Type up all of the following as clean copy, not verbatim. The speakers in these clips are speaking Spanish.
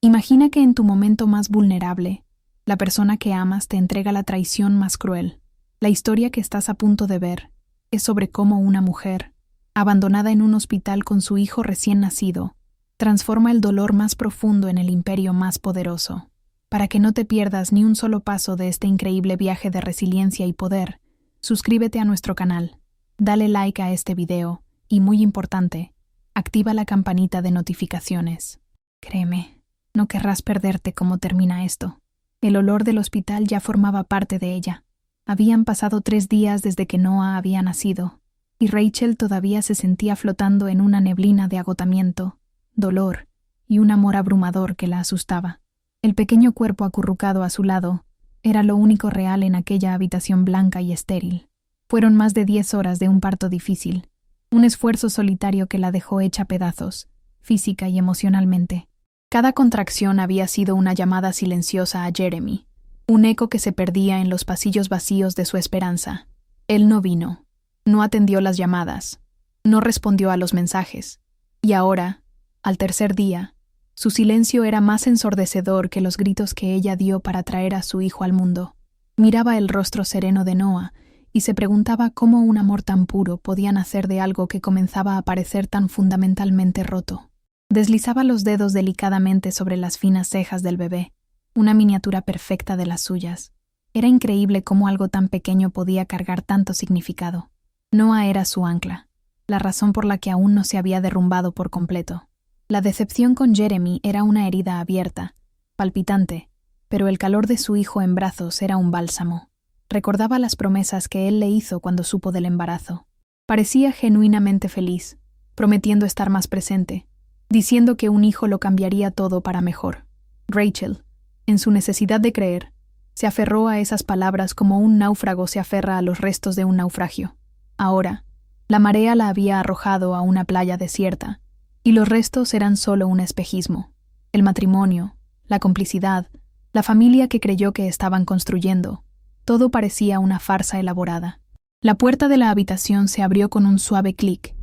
Imagina que en tu momento más vulnerable, la persona que amas te entrega la traición más cruel. La historia que estás a punto de ver es sobre cómo una mujer, abandonada en un hospital con su hijo recién nacido, transforma el dolor más profundo en el imperio más poderoso. Para que no te pierdas ni un solo paso de este increíble viaje de resiliencia y poder, suscríbete a nuestro canal, dale like a este video y, muy importante, activa la campanita de notificaciones. Créeme, no querrás perderte cómo termina esto. El olor del hospital ya formaba parte de ella. Habían pasado 3 días desde que Noah había nacido, y Rachel todavía se sentía flotando en una neblina de agotamiento, dolor y un amor abrumador que la asustaba. El pequeño cuerpo acurrucado a su lado era lo único real en aquella habitación blanca y estéril. Fueron más de 10 horas de un parto difícil, un esfuerzo solitario que la dejó hecha pedazos, física y emocionalmente. Cada contracción había sido una llamada silenciosa a Jeremy, un eco que se perdía en los pasillos vacíos de su esperanza. Él no vino, no atendió las llamadas, no respondió a los mensajes. Y ahora, al tercer día, su silencio era más ensordecedor que los gritos que ella dio para traer a su hijo al mundo. Miraba el rostro sereno de Noah y se preguntaba cómo un amor tan puro podía nacer de algo que comenzaba a parecer tan fundamentalmente roto. Deslizaba los dedos delicadamente sobre las finas cejas del bebé, una miniatura perfecta de las suyas. Era increíble cómo algo tan pequeño podía cargar tanto significado. Noah era su ancla, la razón por la que aún no se había derrumbado por completo. La decepción con Jeremy era una herida abierta, palpitante, pero el calor de su hijo en brazos era un bálsamo. Recordaba las promesas que él le hizo cuando supo del embarazo. Parecía genuinamente feliz, prometiendo estar más presente, diciendo que un hijo lo cambiaría todo para mejor. Rachel, en su necesidad de creer, se aferró a esas palabras como un náufrago se aferra a los restos de un naufragio. Ahora, la marea la había arrojado a una playa desierta, y los restos eran solo un espejismo. El matrimonio, la complicidad, la familia que creyó que estaban construyendo, todo parecía una farsa elaborada. La puerta de la habitación se abrió con un suave clic,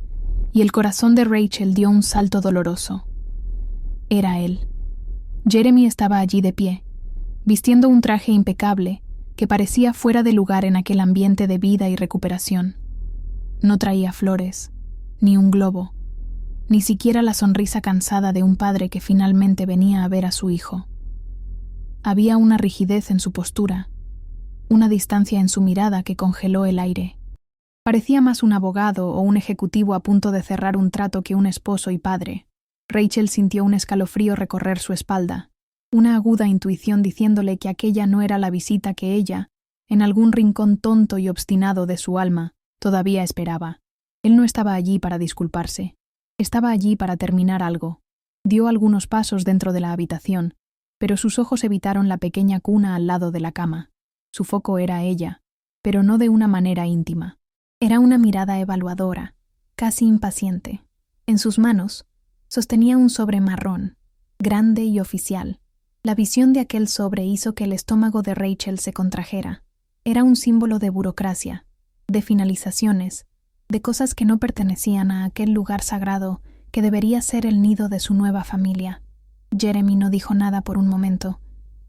y el corazón de Rachel dio un salto doloroso. Era él. Jeremy estaba allí de pie, vistiendo un traje impecable que parecía fuera de lugar en aquel ambiente de vida y recuperación. No traía flores, ni un globo, ni siquiera la sonrisa cansada de un padre que finalmente venía a ver a su hijo. Había una rigidez en su postura, una distancia en su mirada que congeló el aire. Parecía más un abogado o un ejecutivo a punto de cerrar un trato que un esposo y padre. Rachel sintió un escalofrío recorrer su espalda, una aguda intuición diciéndole que aquella no era la visita que ella, en algún rincón tonto y obstinado de su alma, todavía esperaba. Él no estaba allí para disculparse. Estaba allí para terminar algo. Dio algunos pasos dentro de la habitación, pero sus ojos evitaron la pequeña cuna al lado de la cama. Su foco era ella, pero no de una manera íntima. Era una mirada evaluadora, casi impaciente. En sus manos sostenía un sobre marrón, grande y oficial. La visión de aquel sobre hizo que el estómago de Rachel se contrajera. Era un símbolo de burocracia, de finalizaciones, de cosas que no pertenecían a aquel lugar sagrado que debería ser el nido de su nueva familia. Jeremy no dijo nada por un momento,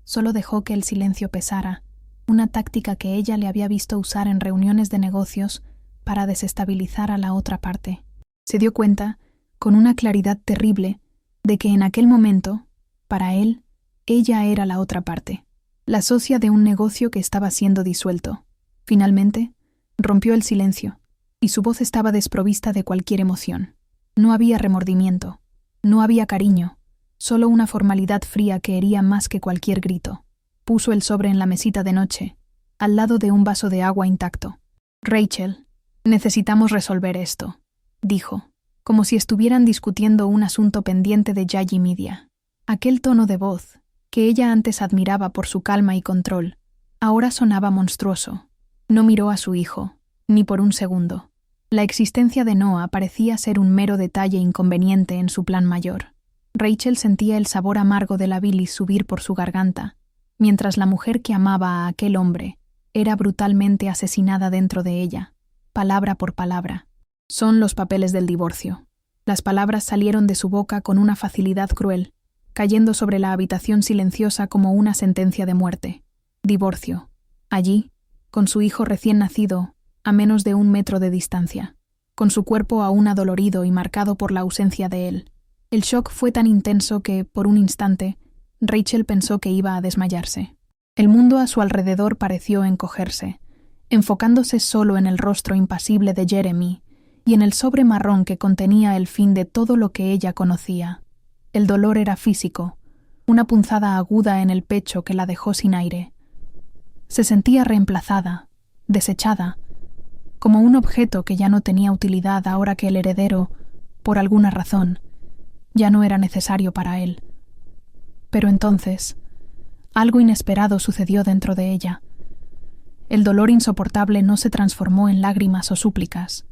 solo dejó que el silencio pesara, una táctica que ella le había visto usar en reuniones de negocios para desestabilizar a la otra parte. Se dio cuenta, con una claridad terrible, de que en aquel momento, para él, ella era la otra parte, la socia de un negocio que estaba siendo disuelto. Finalmente, rompió el silencio, y su voz estaba desprovista de cualquier emoción. No había remordimiento, no había cariño, solo una formalidad fría que hería más que cualquier grito. Puso el sobre en la mesita de noche, al lado de un vaso de agua intacto. «Rachel, necesitamos resolver esto», dijo, como si estuvieran discutiendo un asunto pendiente de Yayi Media. Aquel tono de voz, que ella antes admiraba por su calma y control, ahora sonaba monstruoso. No miró a su hijo, ni por un segundo. La existencia de Noah parecía ser un mero detalle inconveniente en su plan mayor. Rachel sentía el sabor amargo de la bilis subir por su garganta, mientras la mujer que amaba a aquel hombre era brutalmente asesinada dentro de ella, palabra por palabra. Son los papeles del divorcio. Las palabras salieron de su boca con una facilidad cruel, cayendo sobre la habitación silenciosa como una sentencia de muerte. Divorcio. Allí, con su hijo recién nacido, a menos de 1 metro de distancia, con su cuerpo aún adolorido y marcado por la ausencia de él. El shock fue tan intenso que, por un instante, Rachel pensó que iba a desmayarse. El mundo a su alrededor pareció encogerse, enfocándose solo en el rostro impasible de Jeremy y en el sobre marrón que contenía el fin de todo lo que ella conocía. El dolor era físico, una punzada aguda en el pecho que la dejó sin aire. Se sentía reemplazada, desechada, como un objeto que ya no tenía utilidad ahora que el heredero, por alguna razón, ya no era necesario para él. Pero entonces, algo inesperado sucedió dentro de ella. El dolor insoportable no se transformó en lágrimas o súplicas.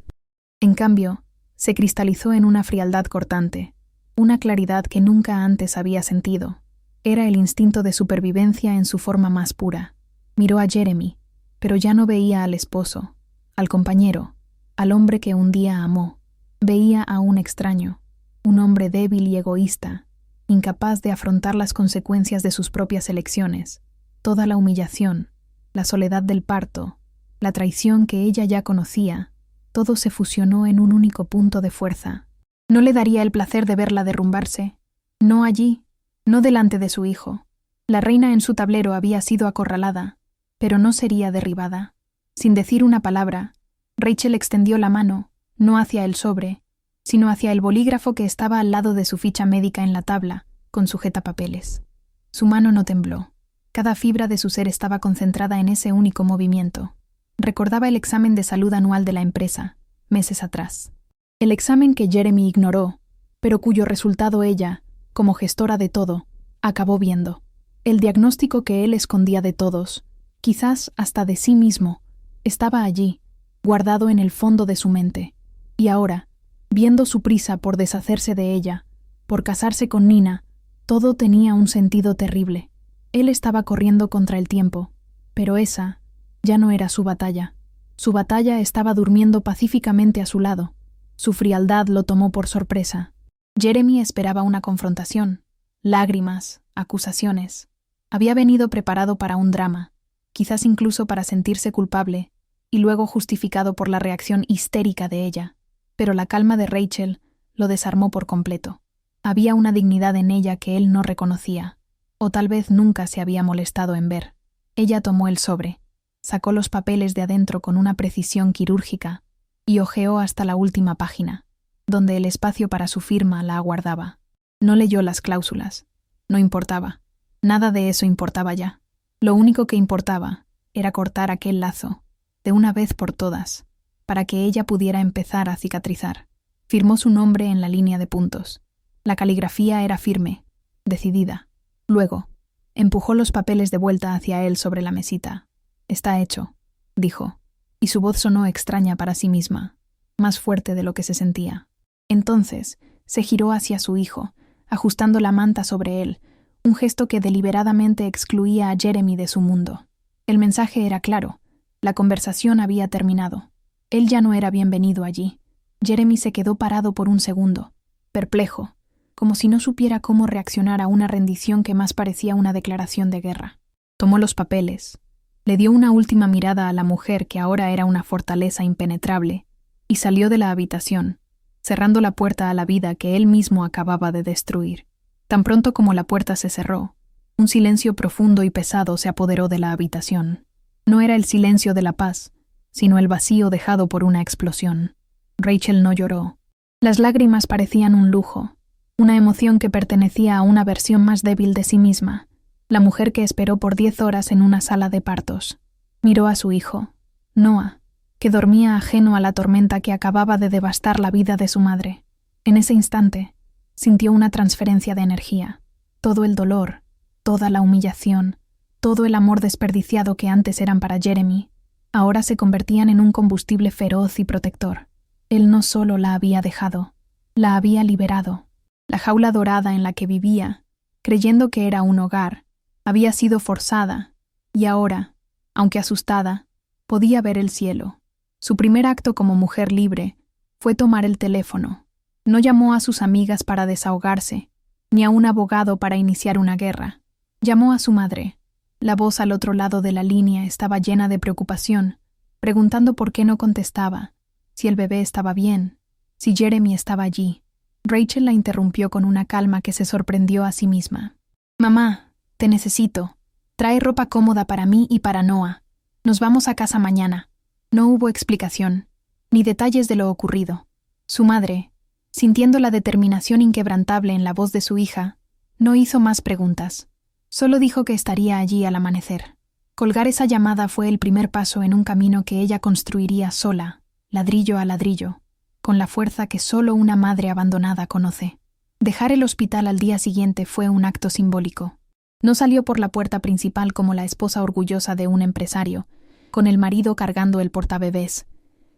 En cambio, se cristalizó en una frialdad cortante, una claridad que nunca antes había sentido. Era el instinto de supervivencia en su forma más pura. Miró a Jeremy, pero ya no veía al esposo, al compañero, al hombre que un día amó. Veía a un extraño, un hombre débil y egoísta, incapaz de afrontar las consecuencias de sus propias elecciones, toda la humillación, la soledad del parto, la traición que ella ya conocía, todo se fusionó en un único punto de fuerza. No le daría el placer de verla derrumbarse, no allí, no delante de su hijo. La reina en su tablero había sido acorralada, pero no sería derribada. Sin decir una palabra, Rachel extendió la mano, no hacia el sobre, sino hacia el bolígrafo que estaba al lado de su ficha médica en la tabla, con sujetapapeles. Su mano no tembló. Cada fibra de su ser estaba concentrada en ese único movimiento. Recordaba el examen de salud anual de la empresa, meses atrás. El examen que Jeremy ignoró, pero cuyo resultado ella, como gestora de todo, acabó viendo. El diagnóstico que él escondía de todos, quizás hasta de sí mismo, estaba allí, guardado en el fondo de su mente. Y ahora, viendo su prisa por deshacerse de ella, por casarse con Nina, todo tenía un sentido terrible. Él estaba corriendo contra el tiempo, pero esa ya no era su batalla. Su batalla estaba durmiendo pacíficamente a su lado. Su frialdad lo tomó por sorpresa. Jeremy esperaba una confrontación, lágrimas, acusaciones. Había venido preparado para un drama, quizás incluso para sentirse culpable, y luego justificado por la reacción histérica de ella. Pero la calma de Rachel lo desarmó por completo. Había una dignidad en ella que él no reconocía, o tal vez nunca se había molestado en ver. Ella tomó el sobre, sacó los papeles de adentro con una precisión quirúrgica y hojeó hasta la última página, donde el espacio para su firma la aguardaba. No leyó las cláusulas. No importaba. Nada de eso importaba ya. Lo único que importaba era cortar aquel lazo, de una vez por todas, para que ella pudiera empezar a cicatrizar. Firmó su nombre en la línea de puntos. La caligrafía era firme, decidida. Luego, empujó los papeles de vuelta hacia él sobre la mesita. «Está hecho», dijo, y su voz sonó extraña para sí misma, más fuerte de lo que se sentía. Entonces, se giró hacia su hijo, ajustando la manta sobre él, un gesto que deliberadamente excluía a Jeremy de su mundo. El mensaje era claro. La conversación había terminado. Él ya no era bienvenido allí. Jeremy se quedó parado por un segundo, perplejo, como si no supiera cómo reaccionar a una rendición que más parecía una declaración de guerra. Tomó los papeles, le dio una última mirada a la mujer que ahora era una fortaleza impenetrable, y salió de la habitación, cerrando la puerta a la vida que él mismo acababa de destruir. Tan pronto como la puerta se cerró, un silencio profundo y pesado se apoderó de la habitación. No era el silencio de la paz, sino el vacío dejado por una explosión. Rachel no lloró. Las lágrimas parecían un lujo, una emoción que pertenecía a una versión más débil de sí misma, la mujer que esperó por 10 horas en una sala de partos. Miró a su hijo, Noah, que dormía ajeno a la tormenta que acababa de devastar la vida de su madre. En ese instante, sintió una transferencia de energía. Todo el dolor, toda la humillación, todo el amor desperdiciado que antes eran para Jeremy, ahora se convertían en un combustible feroz y protector. Él no solo la había dejado, la había liberado. La jaula dorada en la que vivía, creyendo que era un hogar, había sido forzada, y ahora, aunque asustada, podía ver el cielo. Su primer acto como mujer libre fue tomar el teléfono. No llamó a sus amigas para desahogarse, ni a un abogado para iniciar una guerra. Llamó a su madre. La voz al otro lado de la línea estaba llena de preocupación, preguntando por qué no contestaba, si el bebé estaba bien, si Jeremy estaba allí. Rachel la interrumpió con una calma que se sorprendió a sí misma. «Mamá, te necesito. Trae ropa cómoda para mí y para Noah. Nos vamos a casa mañana». No hubo explicación, ni detalles de lo ocurrido. Su madre, sintiendo la determinación inquebrantable en la voz de su hija, no hizo más preguntas. Solo dijo que estaría allí al amanecer. Colgar esa llamada fue el primer paso en un camino que ella construiría sola, ladrillo a ladrillo, con la fuerza que solo una madre abandonada conoce. Dejar el hospital al día siguiente fue un acto simbólico. No salió por la puerta principal como la esposa orgullosa de un empresario, con el marido cargando el portabebés.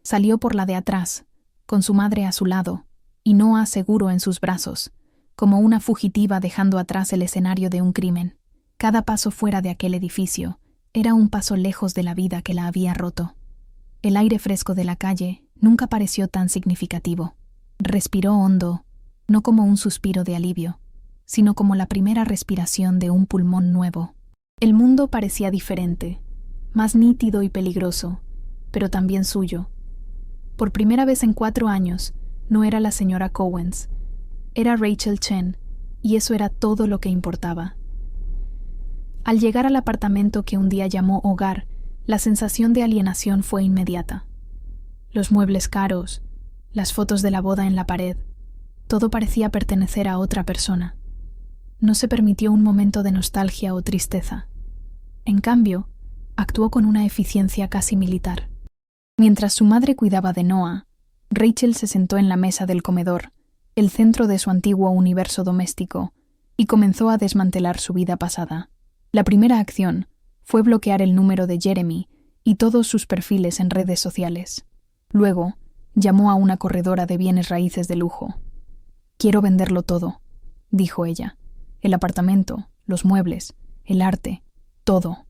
Salió por la de atrás, con su madre a su lado, y Noah seguro en sus brazos, como una fugitiva dejando atrás el escenario de un crimen. Cada paso fuera de aquel edificio era un paso lejos de la vida que la había roto. El aire fresco de la calle nunca pareció tan significativo. Respiró hondo, no como un suspiro de alivio, sino como la primera respiración de un pulmón nuevo. El mundo parecía diferente, más nítido y peligroso, pero también suyo. Por primera vez en 4 años, no era la señora Cowens, era Rachel Chen, y eso era todo lo que importaba. Al llegar al apartamento que un día llamó hogar, la sensación de alienación fue inmediata. Los muebles caros, las fotos de la boda en la pared, todo parecía pertenecer a otra persona. No se permitió un momento de nostalgia o tristeza. En cambio, actuó con una eficiencia casi militar. Mientras su madre cuidaba de Noah, Rachel se sentó en la mesa del comedor, el centro de su antiguo universo doméstico, y comenzó a desmantelar su vida pasada. La primera acción fue bloquear el número de Jeremy y todos sus perfiles en redes sociales. Luego, llamó a una corredora de bienes raíces de lujo. «Quiero venderlo todo», dijo ella. «El apartamento, los muebles, el arte, todo».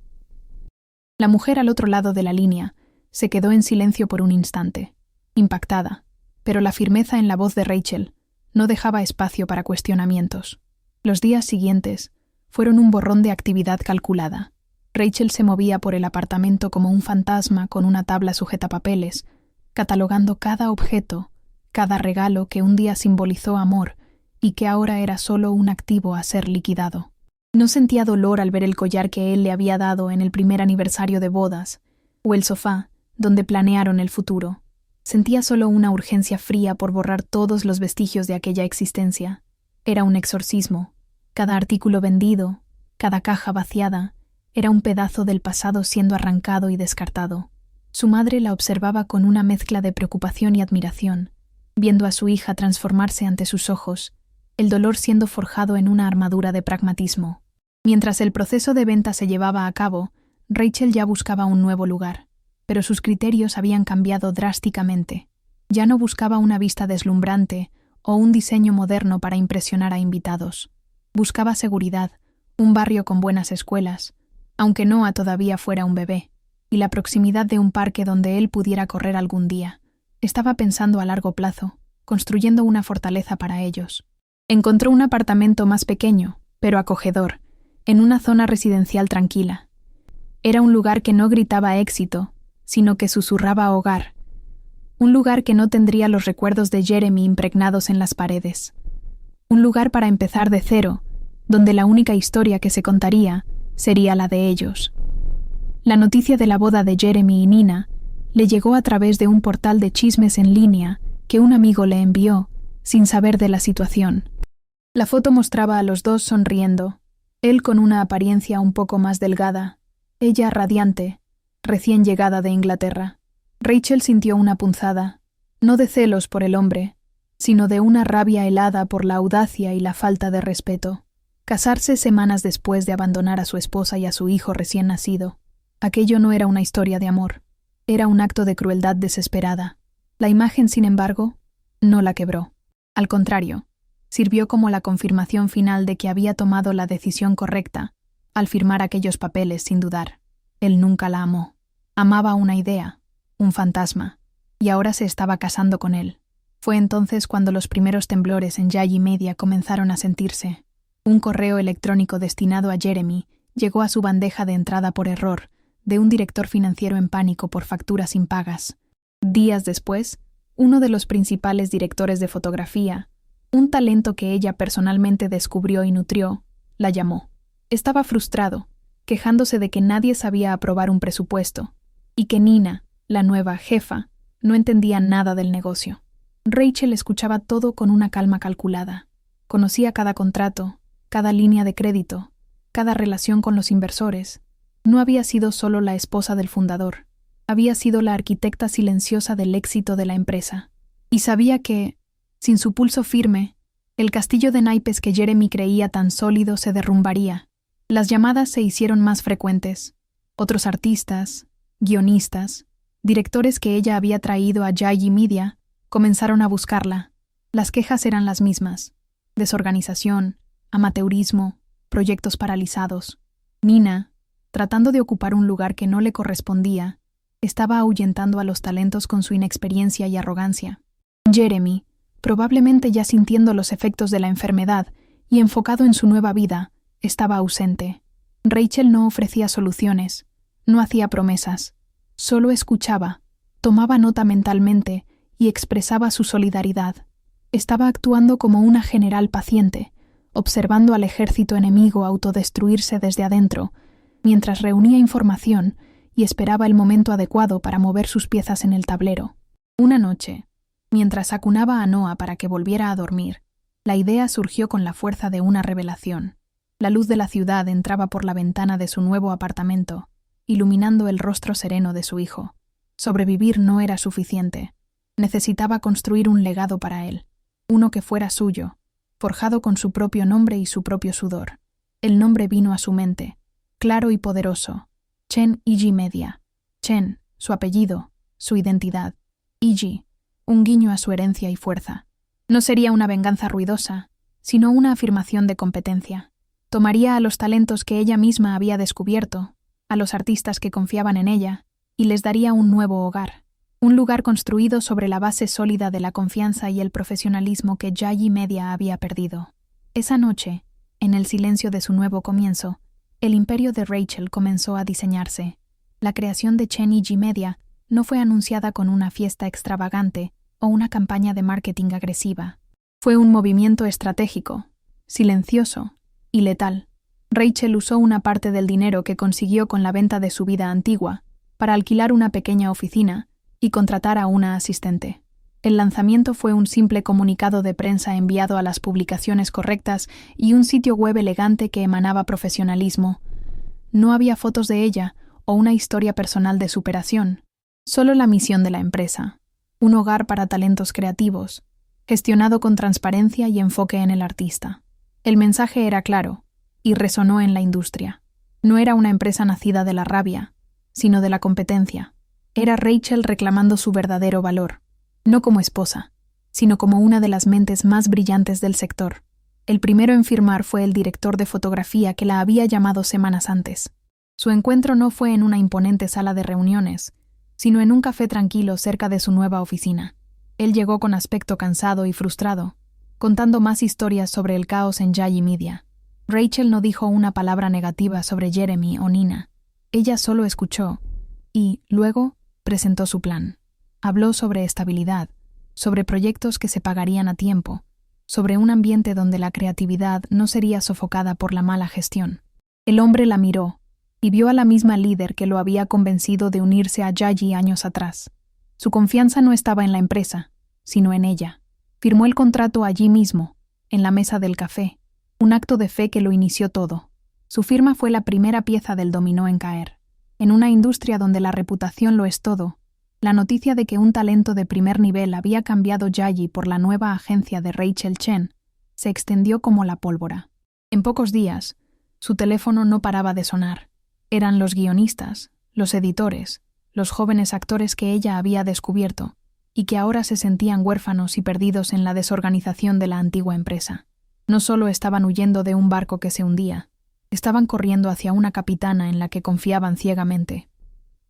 La mujer al otro lado de la línea se quedó en silencio por un instante, impactada, pero la firmeza en la voz de Rachel no dejaba espacio para cuestionamientos. Los días siguientes fueron un borrón de actividad calculada. Rachel se movía por el apartamento como un fantasma con una tabla sujetapapeles, catalogando cada objeto, cada regalo que un día simbolizó amor y que ahora era solo un activo a ser liquidado. No sentía dolor al ver el collar que él le había dado en el primer aniversario de bodas, o el sofá donde planearon el futuro. Sentía solo una urgencia fría por borrar todos los vestigios de aquella existencia. Era un exorcismo. Cada artículo vendido, cada caja vaciada, era un pedazo del pasado siendo arrancado y descartado. Su madre la observaba con una mezcla de preocupación y admiración, viendo a su hija transformarse ante sus ojos, el dolor siendo forjado en una armadura de pragmatismo. Mientras el proceso de venta se llevaba a cabo, Rachel ya buscaba un nuevo lugar, pero sus criterios habían cambiado drásticamente. Ya no buscaba una vista deslumbrante o un diseño moderno para impresionar a invitados. Buscaba seguridad, un barrio con buenas escuelas, aunque Noah todavía fuera un bebé, y la proximidad de un parque donde él pudiera correr algún día. Estaba pensando a largo plazo, construyendo una fortaleza para ellos. Encontró un apartamento más pequeño, pero acogedor, en una zona residencial tranquila. Era un lugar que no gritaba éxito, sino que susurraba hogar. Un lugar que no tendría los recuerdos de Jeremy impregnados en las paredes. Un lugar para empezar de cero, donde la única historia que se contaría sería la de ellos. La noticia de la boda de Jeremy y Nina le llegó a través de un portal de chismes en línea que un amigo le envió, sin saber de la situación. La foto mostraba a los dos sonriendo, él con una apariencia un poco más delgada, ella radiante, recién llegada de Inglaterra. Rachel sintió una punzada, no de celos por el hombre, sino de una rabia helada por la audacia y la falta de respeto. Casarse semanas después de abandonar a su esposa y a su hijo recién nacido. Aquello no era una historia de amor, era un acto de crueldad desesperada. La imagen, sin embargo, no la quebró. Al contrario, sirvió como la confirmación final de que había tomado la decisión correcta al firmar aquellos papeles sin dudar. Él nunca la amó. Amaba una idea, un fantasma, y ahora se estaba casando con él. Fue entonces cuando los primeros temblores en Yayi Media comenzaron a sentirse. Un correo electrónico destinado a Jeremy llegó a su bandeja de entrada por error, de un director financiero en pánico por facturas impagas. Días después, uno de los principales directores de fotografía, un talento que ella personalmente descubrió y nutrió, la llamó. Estaba frustrado, quejándose de que nadie sabía aprobar un presupuesto, y que Nina, la nueva jefa, no entendía nada del negocio. Rachel escuchaba todo con una calma calculada. Conocía cada contrato, cada línea de crédito, cada relación con los inversores. No había sido solo la esposa del fundador, había sido la arquitecta silenciosa del éxito de la empresa. Y sabía que, sin su pulso firme, el castillo de naipes que Jeremy creía tan sólido se derrumbaría. Las llamadas se hicieron más frecuentes. Otros artistas, guionistas, directores que ella había traído a Yayi Media comenzaron a buscarla. Las quejas eran las mismas: desorganización, amateurismo, proyectos paralizados. Nina, tratando de ocupar un lugar que no le correspondía, estaba ahuyentando a los talentos con su inexperiencia y arrogancia. Jeremy, probablemente ya sintiendo los efectos de la enfermedad y enfocado en su nueva vida, estaba ausente. Rachel no ofrecía soluciones, no hacía promesas, solo escuchaba, tomaba nota mentalmente y expresaba su solidaridad. Estaba actuando como una general paciente, observando al ejército enemigo autodestruirse desde adentro, mientras reunía información y esperaba el momento adecuado para mover sus piezas en el tablero. Una noche, mientras acunaba a Noah para que volviera a dormir, la idea surgió con la fuerza de una revelación. La luz de la ciudad entraba por la ventana de su nuevo apartamento, iluminando el rostro sereno de su hijo. Sobrevivir no era suficiente. Necesitaba construir un legado para él, uno que fuera suyo, forjado con su propio nombre y su propio sudor. El nombre vino a su mente, claro y poderoso: Chen Yayi Media. Chen, su apellido, su identidad. Yayi, un guiño a su herencia y fuerza. No sería una venganza ruidosa, sino una afirmación de competencia. Tomaría a los talentos que ella misma había descubierto, a los artistas que confiaban en ella, y les daría un nuevo hogar. Un lugar construido sobre la base sólida de la confianza y el profesionalismo que Yayi Media había perdido. Esa noche, en el silencio de su nuevo comienzo, el imperio de Rachel comenzó a diseñarse. La creación de Chen Yayi Media no fue anunciada con una fiesta extravagante o una campaña de marketing agresiva. Fue un movimiento estratégico, silencioso y letal. Rachel usó una parte del dinero que consiguió con la venta de su vida antigua para alquilar una pequeña oficina y contratar a una asistente. El lanzamiento fue un simple comunicado de prensa enviado a las publicaciones correctas y un sitio web elegante que emanaba profesionalismo. No había fotos de ella o una historia personal de superación, solo la misión de la empresa: un hogar para talentos creativos, gestionado con transparencia y enfoque en el artista. El mensaje era claro y resonó en la industria. No era una empresa nacida de la rabia, sino de la competencia. Era Rachel reclamando su verdadero valor, no como esposa, sino como una de las mentes más brillantes del sector. El primero en firmar fue el director de fotografía que la había llamado semanas antes. Su encuentro no fue en una imponente sala de reuniones, sino en un café tranquilo cerca de su nueva oficina. Él llegó con aspecto cansado y frustrado, contando más historias sobre el caos en Yayi Media. Rachel no dijo una palabra negativa sobre Jeremy o Nina. Ella solo escuchó y, luego, presentó su plan. Habló sobre estabilidad, sobre proyectos que se pagarían a tiempo, sobre un ambiente donde la creatividad no sería sofocada por la mala gestión. El hombre la miró y vio a la misma líder que lo había convencido de unirse a Yayi años atrás. Su confianza no estaba en la empresa, sino en ella. Firmó el contrato allí mismo, en la mesa del café, un acto de fe que lo inició todo. Su firma fue la primera pieza del dominó en caer. En una industria donde la reputación lo es todo, la noticia de que un talento de primer nivel había cambiado Yayi por la nueva agencia de Rachel Chen se extendió como la pólvora. En pocos días, su teléfono no paraba de sonar. Eran los guionistas, los editores, los jóvenes actores que ella había descubierto y que ahora se sentían huérfanos y perdidos en la desorganización de la antigua empresa. No solo estaban huyendo de un barco que se hundía, estaban corriendo hacia una capitana en la que confiaban ciegamente.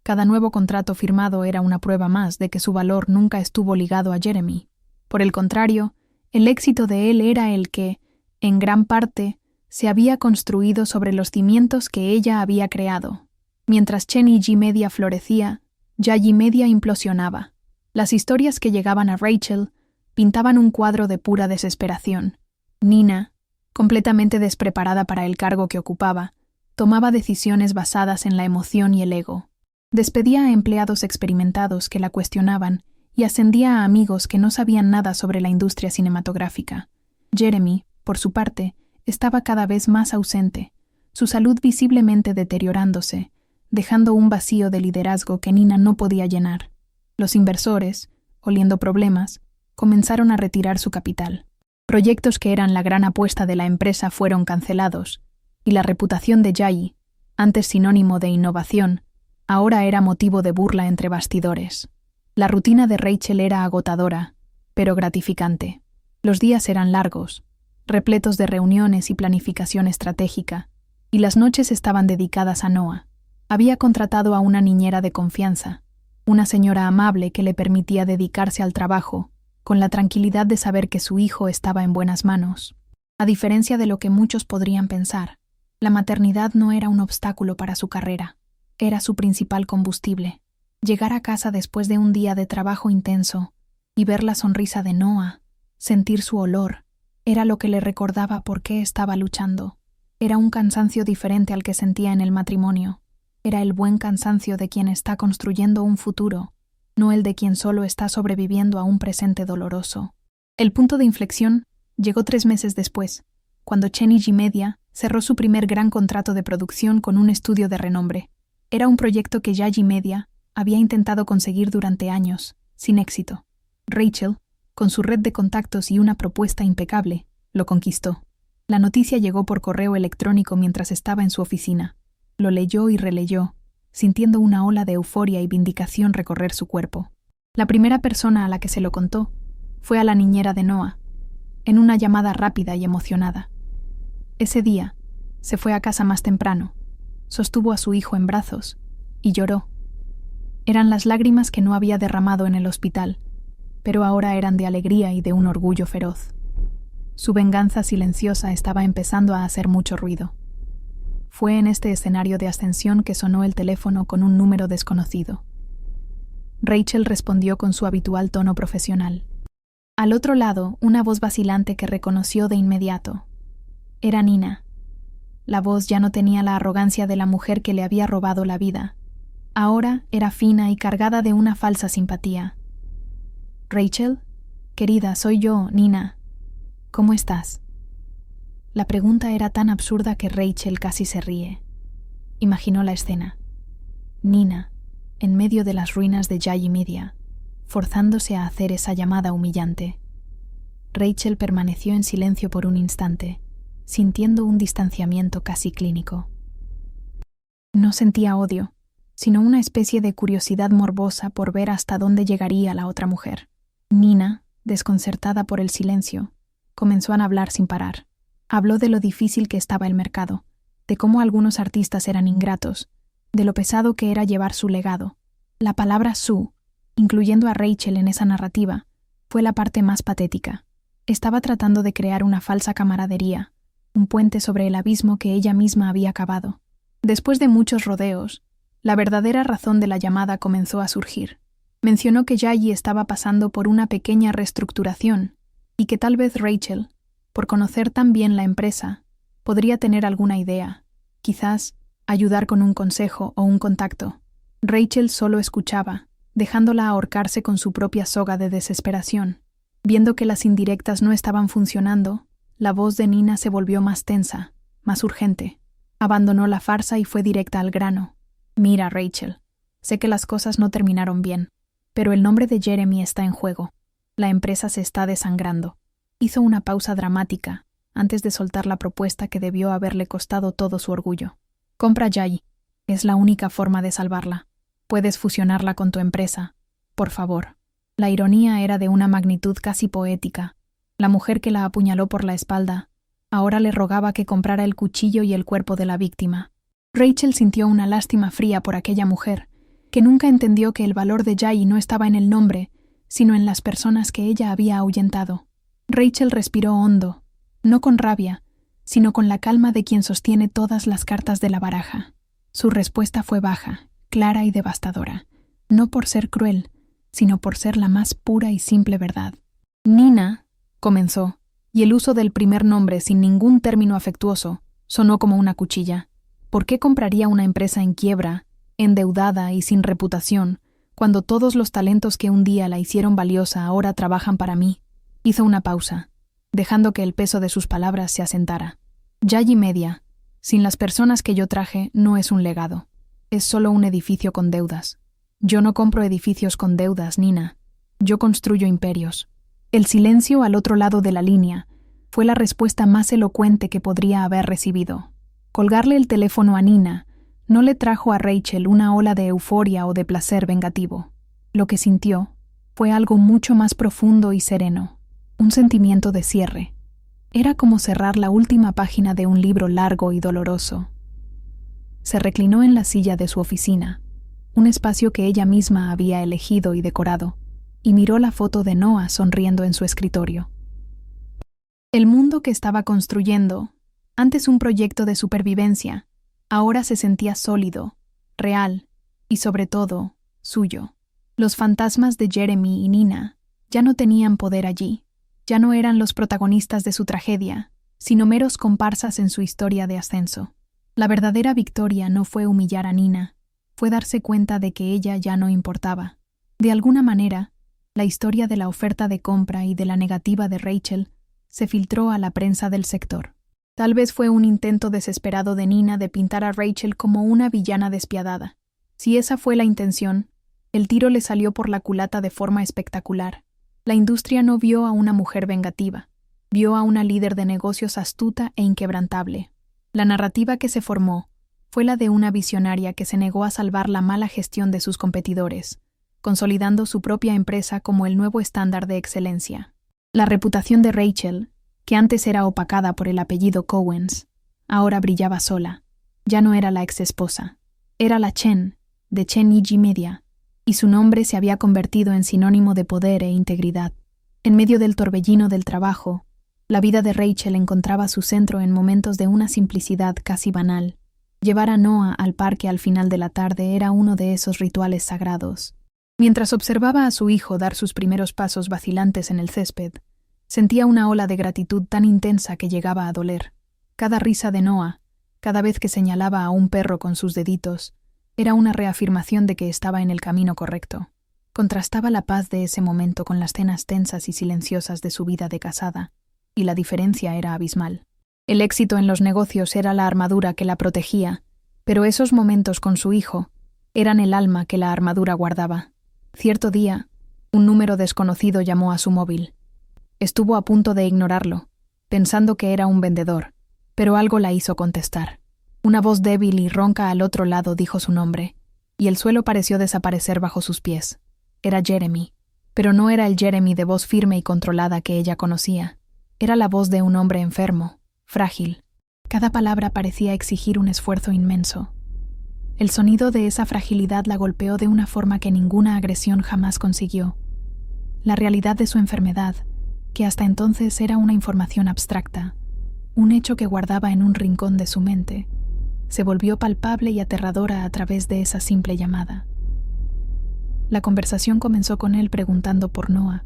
Cada nuevo contrato firmado era una prueba más de que su valor nunca estuvo ligado a Jeremy. Por el contrario, el éxito de él era el que, en gran parte, se había construido sobre los cimientos que ella había creado. Mientras Chen y Media florecía, Yayi Media implosionaba. Las historias que llegaban a Rachel pintaban un cuadro de pura desesperación. Nina, completamente despreparada para el cargo que ocupaba, tomaba decisiones basadas en la emoción y el ego. Despedía a empleados experimentados que la cuestionaban y ascendía a amigos que no sabían nada sobre la industria cinematográfica. Jeremy, por su parte, estaba cada vez más ausente, su salud visiblemente deteriorándose, dejando un vacío de liderazgo que Nina no podía llenar. Los inversores, oliendo problemas, comenzaron a retirar su capital. Proyectos que eran la gran apuesta de la empresa fueron cancelados, y la reputación de Yayi, antes sinónimo de innovación, ahora era motivo de burla entre bastidores. La rutina de Rachel era agotadora, pero gratificante. Los días eran largos, repletos de reuniones y planificación estratégica, y las noches estaban dedicadas a Noah. Había contratado a una niñera de confianza, una señora amable que le permitía dedicarse al trabajo, con la tranquilidad de saber que su hijo estaba en buenas manos. A diferencia de lo que muchos podrían pensar, la maternidad no era un obstáculo para su carrera, era su principal combustible. Llegar a casa después de un día de trabajo intenso y ver la sonrisa de Noah, sentir su olor, era lo que le recordaba por qué estaba luchando. Era un cansancio diferente al que sentía en el matrimonio. Era el buen cansancio de quien está construyendo un futuro, no el de quien solo está sobreviviendo a un presente doloroso. El punto de inflexión llegó 3 meses después, cuando Chen y Media cerró su primer gran contrato de producción con un estudio de renombre. Era un proyecto que Yayi Media había intentado conseguir durante años, sin éxito. Rachel, con su red de contactos y una propuesta impecable, lo conquistó. La noticia llegó por correo electrónico mientras estaba en su oficina. Lo leyó y releyó, sintiendo una ola de euforia y vindicación recorrer su cuerpo. La primera persona a la que se lo contó fue a la niñera de Noah, en una llamada rápida y emocionada. Ese día, se fue a casa más temprano, sostuvo a su hijo en brazos y lloró. Eran las lágrimas que no había derramado en el hospital, pero ahora eran de alegría y de un orgullo feroz. Su venganza silenciosa estaba empezando a hacer mucho ruido. Fue en este escenario de ascensión que sonó el teléfono con un número desconocido. Rachel respondió con su habitual tono profesional. Al otro lado, una voz vacilante que reconoció de inmediato. Era Nina. La voz ya no tenía la arrogancia de la mujer que le había robado la vida. Ahora era fina y cargada de una falsa simpatía. «Rachel, querida, soy yo, Nina. ¿Cómo estás?» La pregunta era tan absurda que Rachel casi se ríe. Imaginó la escena. Nina, en medio de las ruinas de Yayi Media, forzándose a hacer esa llamada humillante. Rachel permaneció en silencio por un instante, sintiendo un distanciamiento casi clínico. No sentía odio, sino una especie de curiosidad morbosa por ver hasta dónde llegaría la otra mujer. Nina, desconcertada por el silencio, comenzó a hablar sin parar. Habló de lo difícil que estaba el mercado, de cómo algunos artistas eran ingratos, de lo pesado que era llevar su legado. La palabra su, incluyendo a Rachel en esa narrativa, fue la parte más patética. Estaba tratando de crear una falsa camaradería, un puente sobre el abismo que ella misma había cavado. Después de muchos rodeos, la verdadera razón de la llamada comenzó a surgir. Mencionó que Yayi estaba pasando por una pequeña reestructuración y que tal vez Rachel, por conocer tan bien la empresa, podría tener alguna idea, quizás ayudar con un consejo o un contacto. Rachel solo escuchaba, dejándola ahorcarse con su propia soga de desesperación. Viendo que las indirectas no estaban funcionando, la voz de Nina se volvió más tensa, más urgente. Abandonó la farsa y fue directa al grano. «Mira, Rachel, sé que las cosas no terminaron bien, pero el nombre de Jeremy está en juego. La empresa se está desangrando». Hizo una pausa dramática antes de soltar la propuesta que debió haberle costado todo su orgullo. «Compra Yayi. Es la única forma de salvarla. Puedes fusionarla con tu empresa. Por favor». La ironía era de una magnitud casi poética. La mujer que la apuñaló por la espalda ahora le rogaba que comprara el cuchillo y el cuerpo de la víctima. Rachel sintió una lástima fría por aquella mujer, que nunca entendió que el valor de Yayi no estaba en el nombre, sino en las personas que ella había ahuyentado. Rachel respiró hondo, no con rabia, sino con la calma de quien sostiene todas las cartas de la baraja. Su respuesta fue baja, clara y devastadora, no por ser cruel, sino por ser la más pura y simple verdad. Nina, comenzó, y el uso del primer nombre sin ningún término afectuoso sonó como una cuchilla. ¿Por qué compraría una empresa en quiebra, endeudada y sin reputación, cuando todos los talentos que un día la hicieron valiosa ahora trabajan para mí? Hizo una pausa, dejando que el peso de sus palabras se asentara. Yay y media, sin las personas que yo traje, no es un legado. Es solo un edificio con deudas. Yo no compro edificios con deudas, Nina. Yo construyo imperios. El silencio al otro lado de la línea fue la respuesta más elocuente que podría haber recibido. Colgarle el teléfono a Nina no le trajo a Rachel una ola de euforia o de placer vengativo. Lo que sintió fue algo mucho más profundo y sereno, un sentimiento de cierre. Era como cerrar la última página de un libro largo y doloroso. Se reclinó en la silla de su oficina, un espacio que ella misma había elegido y decorado, y miró la foto de Noah sonriendo en su escritorio. El mundo que estaba construyendo, antes un proyecto de supervivencia, ahora se sentía sólido, real y, sobre todo, suyo. Los fantasmas de Jeremy y Nina ya no tenían poder allí. Ya no eran los protagonistas de su tragedia, sino meros comparsas en su historia de ascenso. La verdadera victoria no fue humillar a Nina, fue darse cuenta de que ella ya no importaba. De alguna manera, la historia de la oferta de compra y de la negativa de Rachel se filtró a la prensa del sector. Tal vez fue un intento desesperado de Nina de pintar a Rachel como una villana despiadada. Si esa fue la intención, el tiro le salió por la culata de forma espectacular. La industria no vio a una mujer vengativa, vio a una líder de negocios astuta e inquebrantable. La narrativa que se formó fue la de una visionaria que se negó a salvar la mala gestión de sus competidores, consolidando su propia empresa como el nuevo estándar de excelencia. La reputación de Rachel, que antes era opacada por el apellido Cowens, ahora brillaba sola. Ya no era la exesposa, era la Chen, de Chen Yiji Media, y su nombre se había convertido en sinónimo de poder e integridad. En medio del torbellino del trabajo, la vida de Rachel encontraba su centro en momentos de una simplicidad casi banal. Llevar a Noah al parque al final de la tarde era uno de esos rituales sagrados. Mientras observaba a su hijo dar sus primeros pasos vacilantes en el césped, sentía una ola de gratitud tan intensa que llegaba a doler. Cada risa de Noah, cada vez que señalaba a un perro con sus deditos, era una reafirmación de que estaba en el camino correcto. Contrastaba la paz de ese momento con las cenas tensas y silenciosas de su vida de casada, y la diferencia era abismal. El éxito en los negocios era la armadura que la protegía, pero esos momentos con su hijo eran el alma que la armadura guardaba. Cierto día, un número desconocido llamó a su móvil. Estuvo a punto de ignorarlo, pensando que era un vendedor, pero algo la hizo contestar. Una voz débil y ronca al otro lado dijo su nombre, y el suelo pareció desaparecer bajo sus pies. Era Jeremy, pero no era el Jeremy de voz firme y controlada que ella conocía. Era la voz de un hombre enfermo, frágil. Cada palabra parecía exigir un esfuerzo inmenso. El sonido de esa fragilidad la golpeó de una forma que ninguna agresión jamás consiguió. La realidad de su enfermedad, que hasta entonces era una información abstracta, un hecho que guardaba en un rincón de su mente, se volvió palpable y aterradora a través de esa simple llamada. La conversación comenzó con él preguntando por Noah.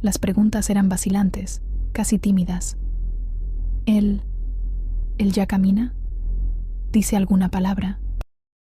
Las preguntas eran vacilantes, casi tímidas. ¿Él ya camina? ¿Dice alguna palabra?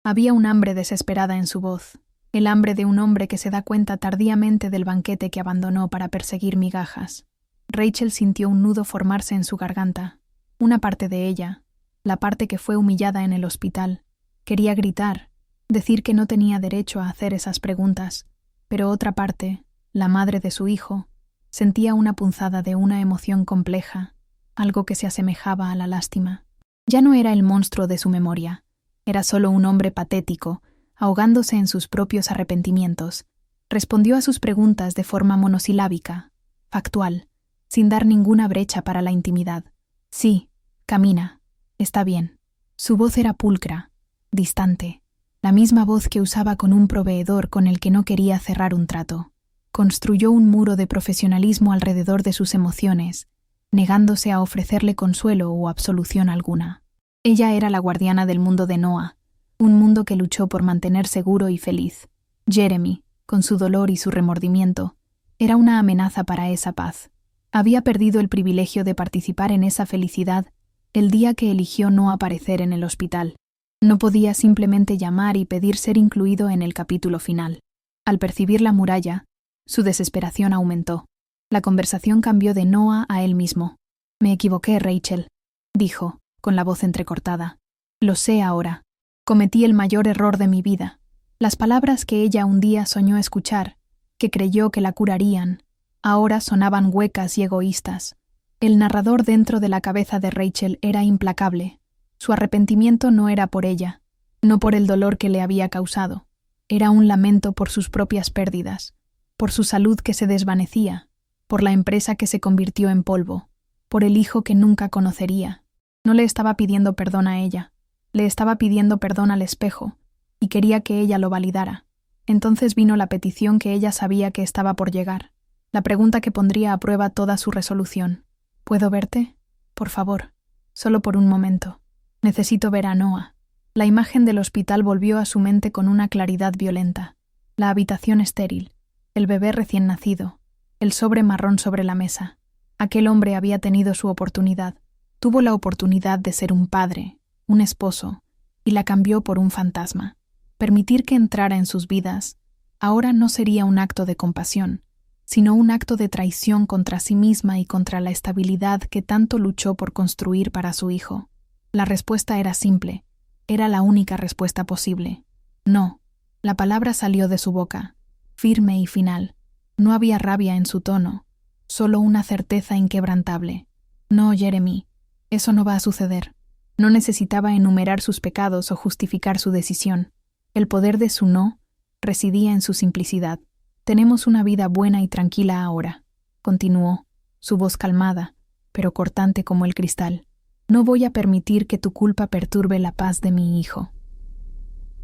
Había un hambre desesperada en su voz, el hambre de un hombre que se da cuenta tardíamente del banquete que abandonó para perseguir migajas. Rachel sintió un nudo formarse en su garganta. Una parte de ella, la parte que fue humillada en el hospital, quería gritar, decir que no tenía derecho a hacer esas preguntas, pero otra parte, la madre de su hijo, sentía una punzada de una emoción compleja, algo que se asemejaba a la lástima. Ya no era el monstruo de su memoria, era solo un hombre patético, ahogándose en sus propios arrepentimientos. Respondió a sus preguntas de forma monosilábica, factual, sin dar ninguna brecha para la intimidad. Sí, camina. Está bien. Su voz era pulcra, distante, la misma voz que usaba con un proveedor con el que no quería cerrar un trato. Construyó un muro de profesionalismo alrededor de sus emociones, negándose a ofrecerle consuelo o absolución alguna. Ella era la guardiana del mundo de Noah, un mundo que luchó por mantener seguro y feliz. Jeremy, con su dolor y su remordimiento, era una amenaza para esa paz. Había perdido el privilegio de participar en esa felicidad el día que eligió no aparecer en el hospital. No podía simplemente llamar y pedir ser incluido en el capítulo final. Al percibir la muralla, su desesperación aumentó. La conversación cambió de Noah a él mismo. «Me equivoqué, Rachel», dijo, con la voz entrecortada. «Lo sé ahora. Cometí el mayor error de mi vida». Las palabras que ella un día soñó escuchar, que creyó que la curarían, ahora sonaban huecas y egoístas. El narrador dentro de la cabeza de Rachel era implacable. Su arrepentimiento no era por ella, no por el dolor que le había causado. Era un lamento por sus propias pérdidas, por su salud que se desvanecía, por la empresa que se convirtió en polvo, por el hijo que nunca conocería. No le estaba pidiendo perdón a ella, le estaba pidiendo perdón al espejo, y quería que ella lo validara. Entonces vino la petición que ella sabía que estaba por llegar, la pregunta que pondría a prueba toda su resolución. «¿Puedo verte? Por favor, solo por un momento. Necesito ver a Noah». La imagen del hospital volvió a su mente con una claridad violenta. La habitación estéril, el bebé recién nacido, el sobre marrón sobre la mesa. Aquel hombre había tenido su oportunidad. Tuvo la oportunidad de ser un padre, un esposo, y la cambió por un fantasma. Permitir que entrara en sus vidas ahora no sería un acto de compasión, sino un acto de traición contra sí misma y contra la estabilidad que tanto luchó por construir para su hijo. La respuesta era simple, era la única respuesta posible. No. La palabra salió de su boca, firme y final. No había rabia en su tono, solo una certeza inquebrantable. «No, Jeremy, eso no va a suceder». No necesitaba enumerar sus pecados o justificar su decisión. El poder de su no residía en su simplicidad. «Tenemos una vida buena y tranquila ahora», continuó, su voz calmada, pero cortante como el cristal. «No voy a permitir que tu culpa perturbe la paz de mi hijo.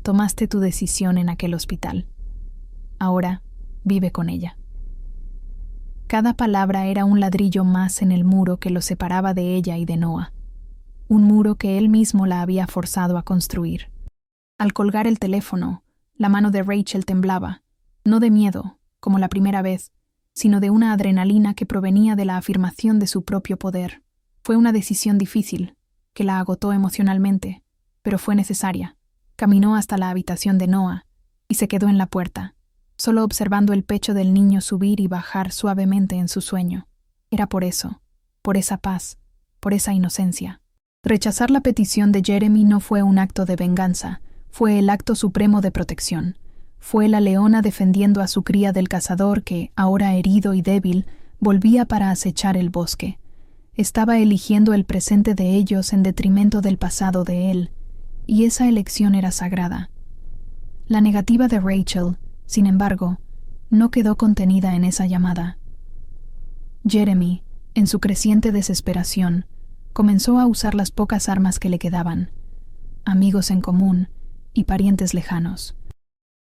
Tomaste tu decisión en aquel hospital. Ahora vive con ella». Cada palabra era un ladrillo más en el muro que lo separaba de ella y de Noah. Un muro que él mismo la había forzado a construir. Al colgar el teléfono, la mano de Rachel temblaba, no de miedo, como la primera vez, sino de una adrenalina que provenía de la afirmación de su propio poder. Fue una decisión difícil, que la agotó emocionalmente, pero fue necesaria. Caminó hasta la habitación de Noah y se quedó en la puerta, solo observando el pecho del niño subir y bajar suavemente en su sueño. Era por eso, por esa paz, por esa inocencia. Rechazar la petición de Jeremy no fue un acto de venganza, fue el acto supremo de protección. Fue la leona defendiendo a su cría del cazador que, ahora herido y débil, volvía para acechar el bosque. Estaba eligiendo el presente de ellos en detrimento del pasado de él, y esa elección era sagrada. La negativa de Rachel, sin embargo, no quedó contenida en esa llamada. Jeremy, en su creciente desesperación, comenzó a usar las pocas armas que le quedaban, amigos en común y parientes lejanos.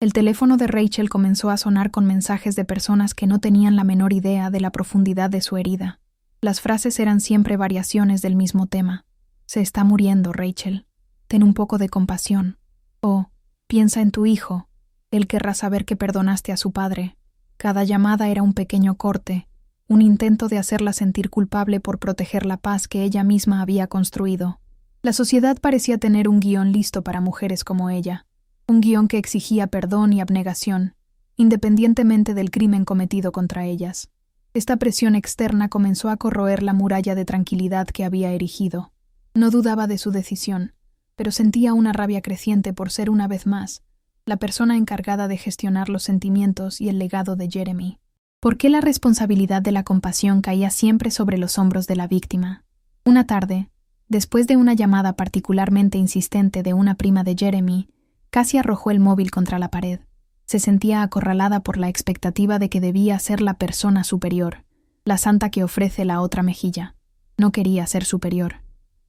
El teléfono de Rachel comenzó a sonar con mensajes de personas que no tenían la menor idea de la profundidad de su herida. Las frases eran siempre variaciones del mismo tema. «Se está muriendo, Rachel. Ten un poco de compasión». O «Piensa en tu hijo. Él querrá saber que perdonaste a su padre». Cada llamada era un pequeño corte, un intento de hacerla sentir culpable por proteger la paz que ella misma había construido. La sociedad parecía tener un guión listo para mujeres como ella, un guión que exigía perdón y abnegación, independientemente del crimen cometido contra ellas. Esta presión externa comenzó a corroer la muralla de tranquilidad que había erigido. No dudaba de su decisión, pero sentía una rabia creciente por ser una vez más la persona encargada de gestionar los sentimientos y el legado de Jeremy. ¿Por qué la responsabilidad de la compasión caía siempre sobre los hombros de la víctima? Una tarde, después de una llamada particularmente insistente de una prima de Jeremy, casi arrojó el móvil contra la pared. Se sentía acorralada por la expectativa de que debía ser la persona superior, la santa que ofrece la otra mejilla. No quería ser superior.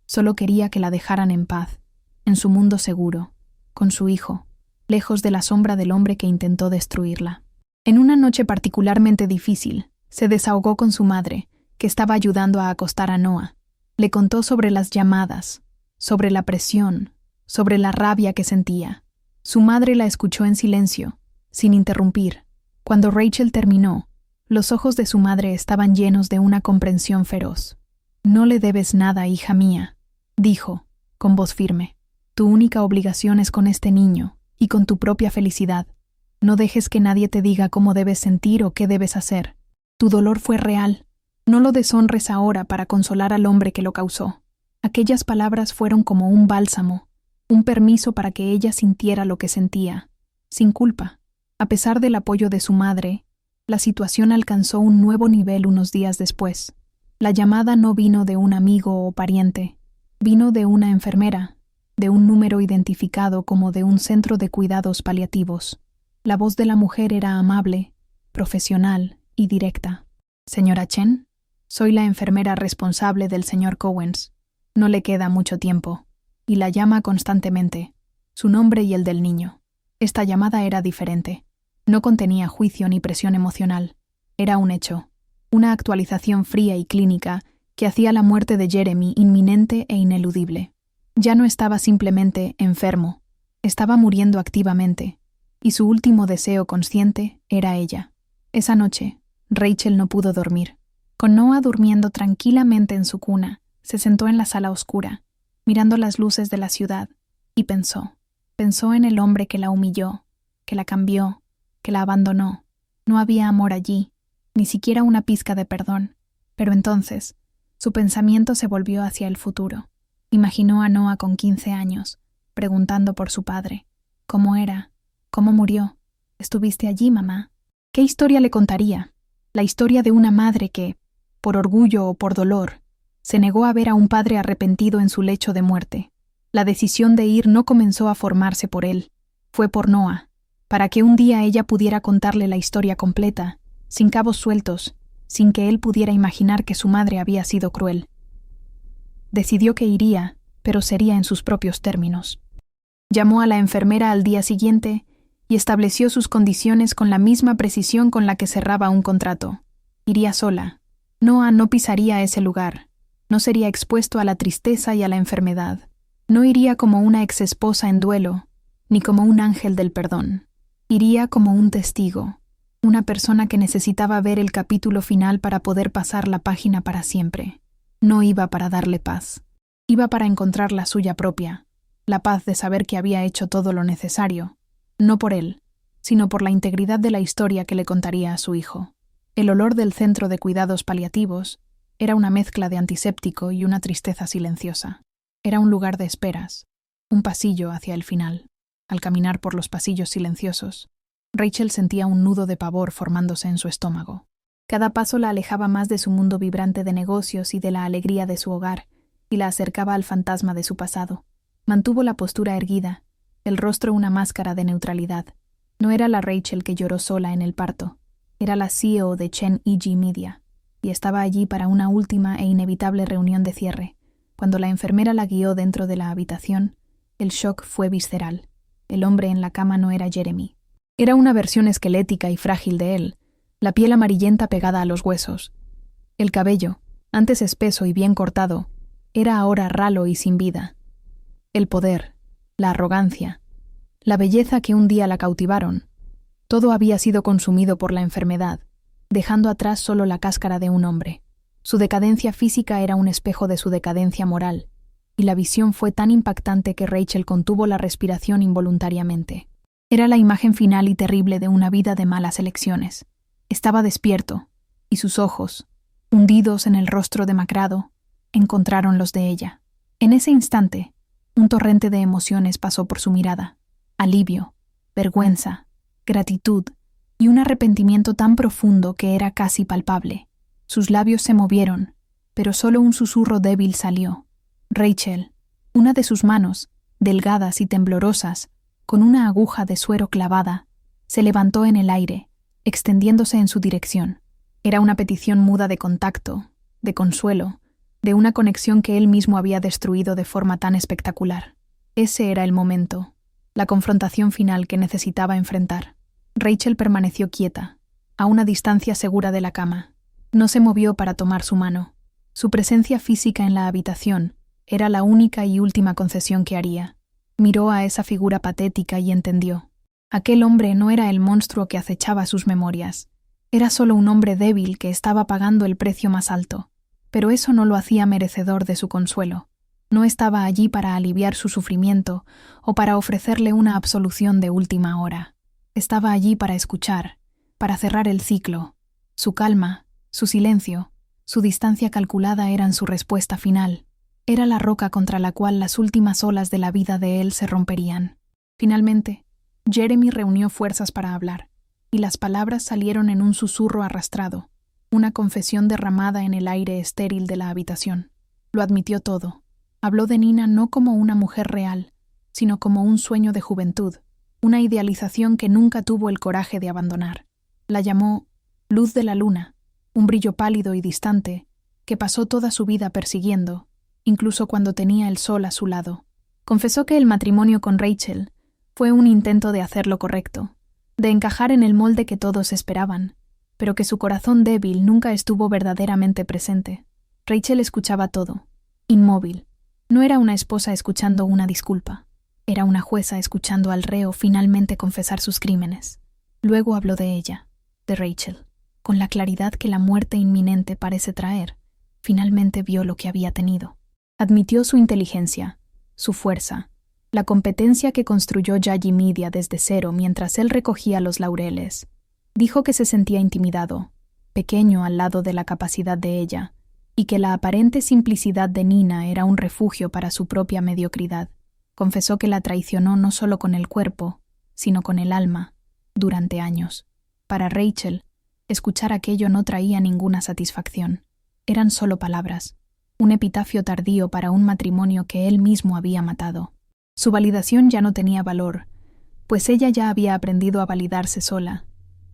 Solo quería que la dejaran en paz, en su mundo seguro, con su hijo, lejos de la sombra del hombre que intentó destruirla. En una noche particularmente difícil, se desahogó con su madre, que estaba ayudando a acostar a Noah. Le contó sobre las llamadas, sobre la presión, sobre la rabia que sentía. Su madre la escuchó en silencio, sin interrumpir. Cuando Rachel terminó, los ojos de su madre estaban llenos de una comprensión feroz. «No le debes nada, hija mía», dijo, con voz firme. «Tu única obligación es con este niño y con tu propia felicidad. No dejes que nadie te diga cómo debes sentir o qué debes hacer. Tu dolor fue real. No lo deshonres ahora para consolar al hombre que lo causó». Aquellas palabras fueron como un bálsamo, un permiso para que ella sintiera lo que sentía, sin culpa. A pesar del apoyo de su madre, la situación alcanzó un nuevo nivel unos días después. La llamada no vino de un amigo o pariente, vino de una enfermera, de un número identificado como de un centro de cuidados paliativos. La voz de la mujer era amable, profesional y directa. «Señora Chen, soy la enfermera responsable del señor Cowens. No le queda mucho tiempo». Y la llama constantemente, su nombre y el del niño. Esta llamada era diferente. No contenía juicio ni presión emocional. Era un hecho, una actualización fría y clínica que hacía la muerte de Jeremy inminente e ineludible. Ya no estaba simplemente enfermo, estaba muriendo activamente, y su último deseo consciente era ella. Esa noche, Rachel no pudo dormir. Con Noah durmiendo tranquilamente en su cuna, se sentó en la sala oscura, mirando las luces de la ciudad, y pensó en el hombre que la humilló, que la cambió, que la abandonó. No había amor allí, ni siquiera una pizca de perdón. Pero entonces, su pensamiento se volvió hacia el futuro. Imaginó a Noah con 15 años, preguntando por su padre. ¿Cómo era? ¿Cómo murió? ¿Estuviste allí, mamá? ¿Qué historia le contaría? La historia de una madre que, por orgullo o por dolor, se negó a ver a un padre arrepentido en su lecho de muerte. La decisión de ir no comenzó a formarse por él, fue por Noah, para que un día ella pudiera contarle la historia completa, sin cabos sueltos, sin que él pudiera imaginar que su madre había sido cruel. Decidió que iría, pero sería en sus propios términos. Llamó a la enfermera al día siguiente y estableció sus condiciones con la misma precisión con la que cerraba un contrato. Iría sola. Noah no pisaría ese lugar. No sería expuesto a la tristeza y a la enfermedad. No iría como una exesposa en duelo, ni como un ángel del perdón. Iría como un testigo, una persona que necesitaba ver el capítulo final para poder pasar la página para siempre. No iba para darle paz. Iba para encontrar la suya propia, la paz de saber que había hecho todo lo necesario, no por él, sino por la integridad de la historia que le contaría a su hijo. El olor del centro de cuidados paliativos era una mezcla de antiséptico y una tristeza silenciosa. Era un lugar de esperas, un pasillo hacia el final. Al caminar por los pasillos silenciosos, Rachel sentía un nudo de pavor formándose en su estómago. Cada paso la alejaba más de su mundo vibrante de negocios y de la alegría de su hogar, y la acercaba al fantasma de su pasado. Mantuvo la postura erguida, el rostro una máscara de neutralidad. No era la Rachel que lloró sola en el parto, era la CEO de Chen EG Media, y estaba allí para una última e inevitable reunión de cierre. Cuando la enfermera la guió dentro de la habitación, el shock fue visceral. El hombre en la cama no era Jeremy. Era una versión esquelética y frágil de él, la piel amarillenta pegada a los huesos. El cabello, antes espeso y bien cortado, era ahora ralo y sin vida. El poder, la arrogancia, la belleza que un día la cautivaron, todo había sido consumido por la enfermedad, dejando atrás solo la cáscara de un hombre. Su decadencia física era un espejo de su decadencia moral, y la visión fue tan impactante que Rachel contuvo la respiración involuntariamente. Era la imagen final y terrible de una vida de malas elecciones. Estaba despierto, y sus ojos, hundidos en el rostro demacrado, encontraron los de ella. En ese instante, un torrente de emociones pasó por su mirada. Alivio, vergüenza, gratitud y un arrepentimiento tan profundo que era casi palpable. Sus labios se movieron, pero solo un susurro débil salió. Rachel, una de sus manos, delgadas y temblorosas, con una aguja de suero clavada, se levantó en el aire, extendiéndose en su dirección. Era una petición muda de contacto, de consuelo, de una conexión que él mismo había destruido de forma tan espectacular. Ese era el momento, la confrontación final que necesitaba enfrentar. Rachel permaneció quieta, a una distancia segura de la cama, No se movió para tomar su mano. Su presencia física en la habitación era la única y última concesión que haría. Miró a esa figura patética y entendió. Aquel hombre no era el monstruo que acechaba sus memorias. Era solo un hombre débil que estaba pagando el precio más alto. Pero eso no lo hacía merecedor de su consuelo. No estaba allí para aliviar su sufrimiento o para ofrecerle una absolución de última hora. Estaba allí para escuchar, para cerrar el ciclo. Su calma, su silencio, su distancia calculada eran su respuesta final. Era la roca contra la cual las últimas olas de la vida de él se romperían. Finalmente, Jeremy reunió fuerzas para hablar, y las palabras salieron en un susurro arrastrado, una confesión derramada en el aire estéril de la habitación. Lo admitió todo. Habló de Nina no como una mujer real, sino como un sueño de juventud, una idealización que nunca tuvo el coraje de abandonar. La llamó luz de la luna, un brillo pálido y distante que pasó toda su vida persiguiendo, incluso cuando tenía el sol a su lado. Confesó que el matrimonio con Rachel fue un intento de hacer lo correcto, de encajar en el molde que todos esperaban, pero que su corazón débil nunca estuvo verdaderamente presente. Rachel escuchaba todo, inmóvil. No era una esposa escuchando una disculpa. Era una jueza escuchando al reo finalmente confesar sus crímenes. Luego habló de ella, de Rachel, con la claridad que la muerte inminente parece traer. Finalmente vio lo que había tenido. Admitió su inteligencia, su fuerza, la competencia que construyó Yagi Media desde cero mientras él recogía los laureles. Dijo que se sentía intimidado, pequeño al lado de la capacidad de ella, y que la aparente simplicidad de Nina era un refugio para su propia mediocridad. Confesó que la traicionó no solo con el cuerpo, sino con el alma, durante años. Para Rachel, escuchar aquello no traía ninguna satisfacción. Eran solo palabras, un epitafio tardío para un matrimonio que él mismo había matado. Su validación ya no tenía valor, pues ella ya había aprendido a validarse sola.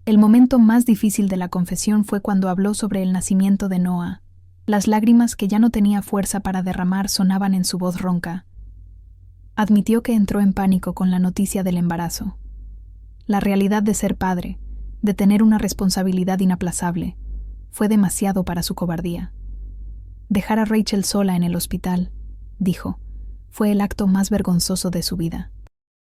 El momento más difícil de la confesión fue cuando habló sobre el nacimiento de Noah. Las lágrimas que ya no tenía fuerza para derramar sonaban en su voz ronca. Admitió que entró en pánico con la noticia del embarazo. La realidad de ser padre, de tener una responsabilidad inaplazable, fue demasiado para su cobardía. Dejar a Rachel sola en el hospital, dijo, fue el acto más vergonzoso de su vida.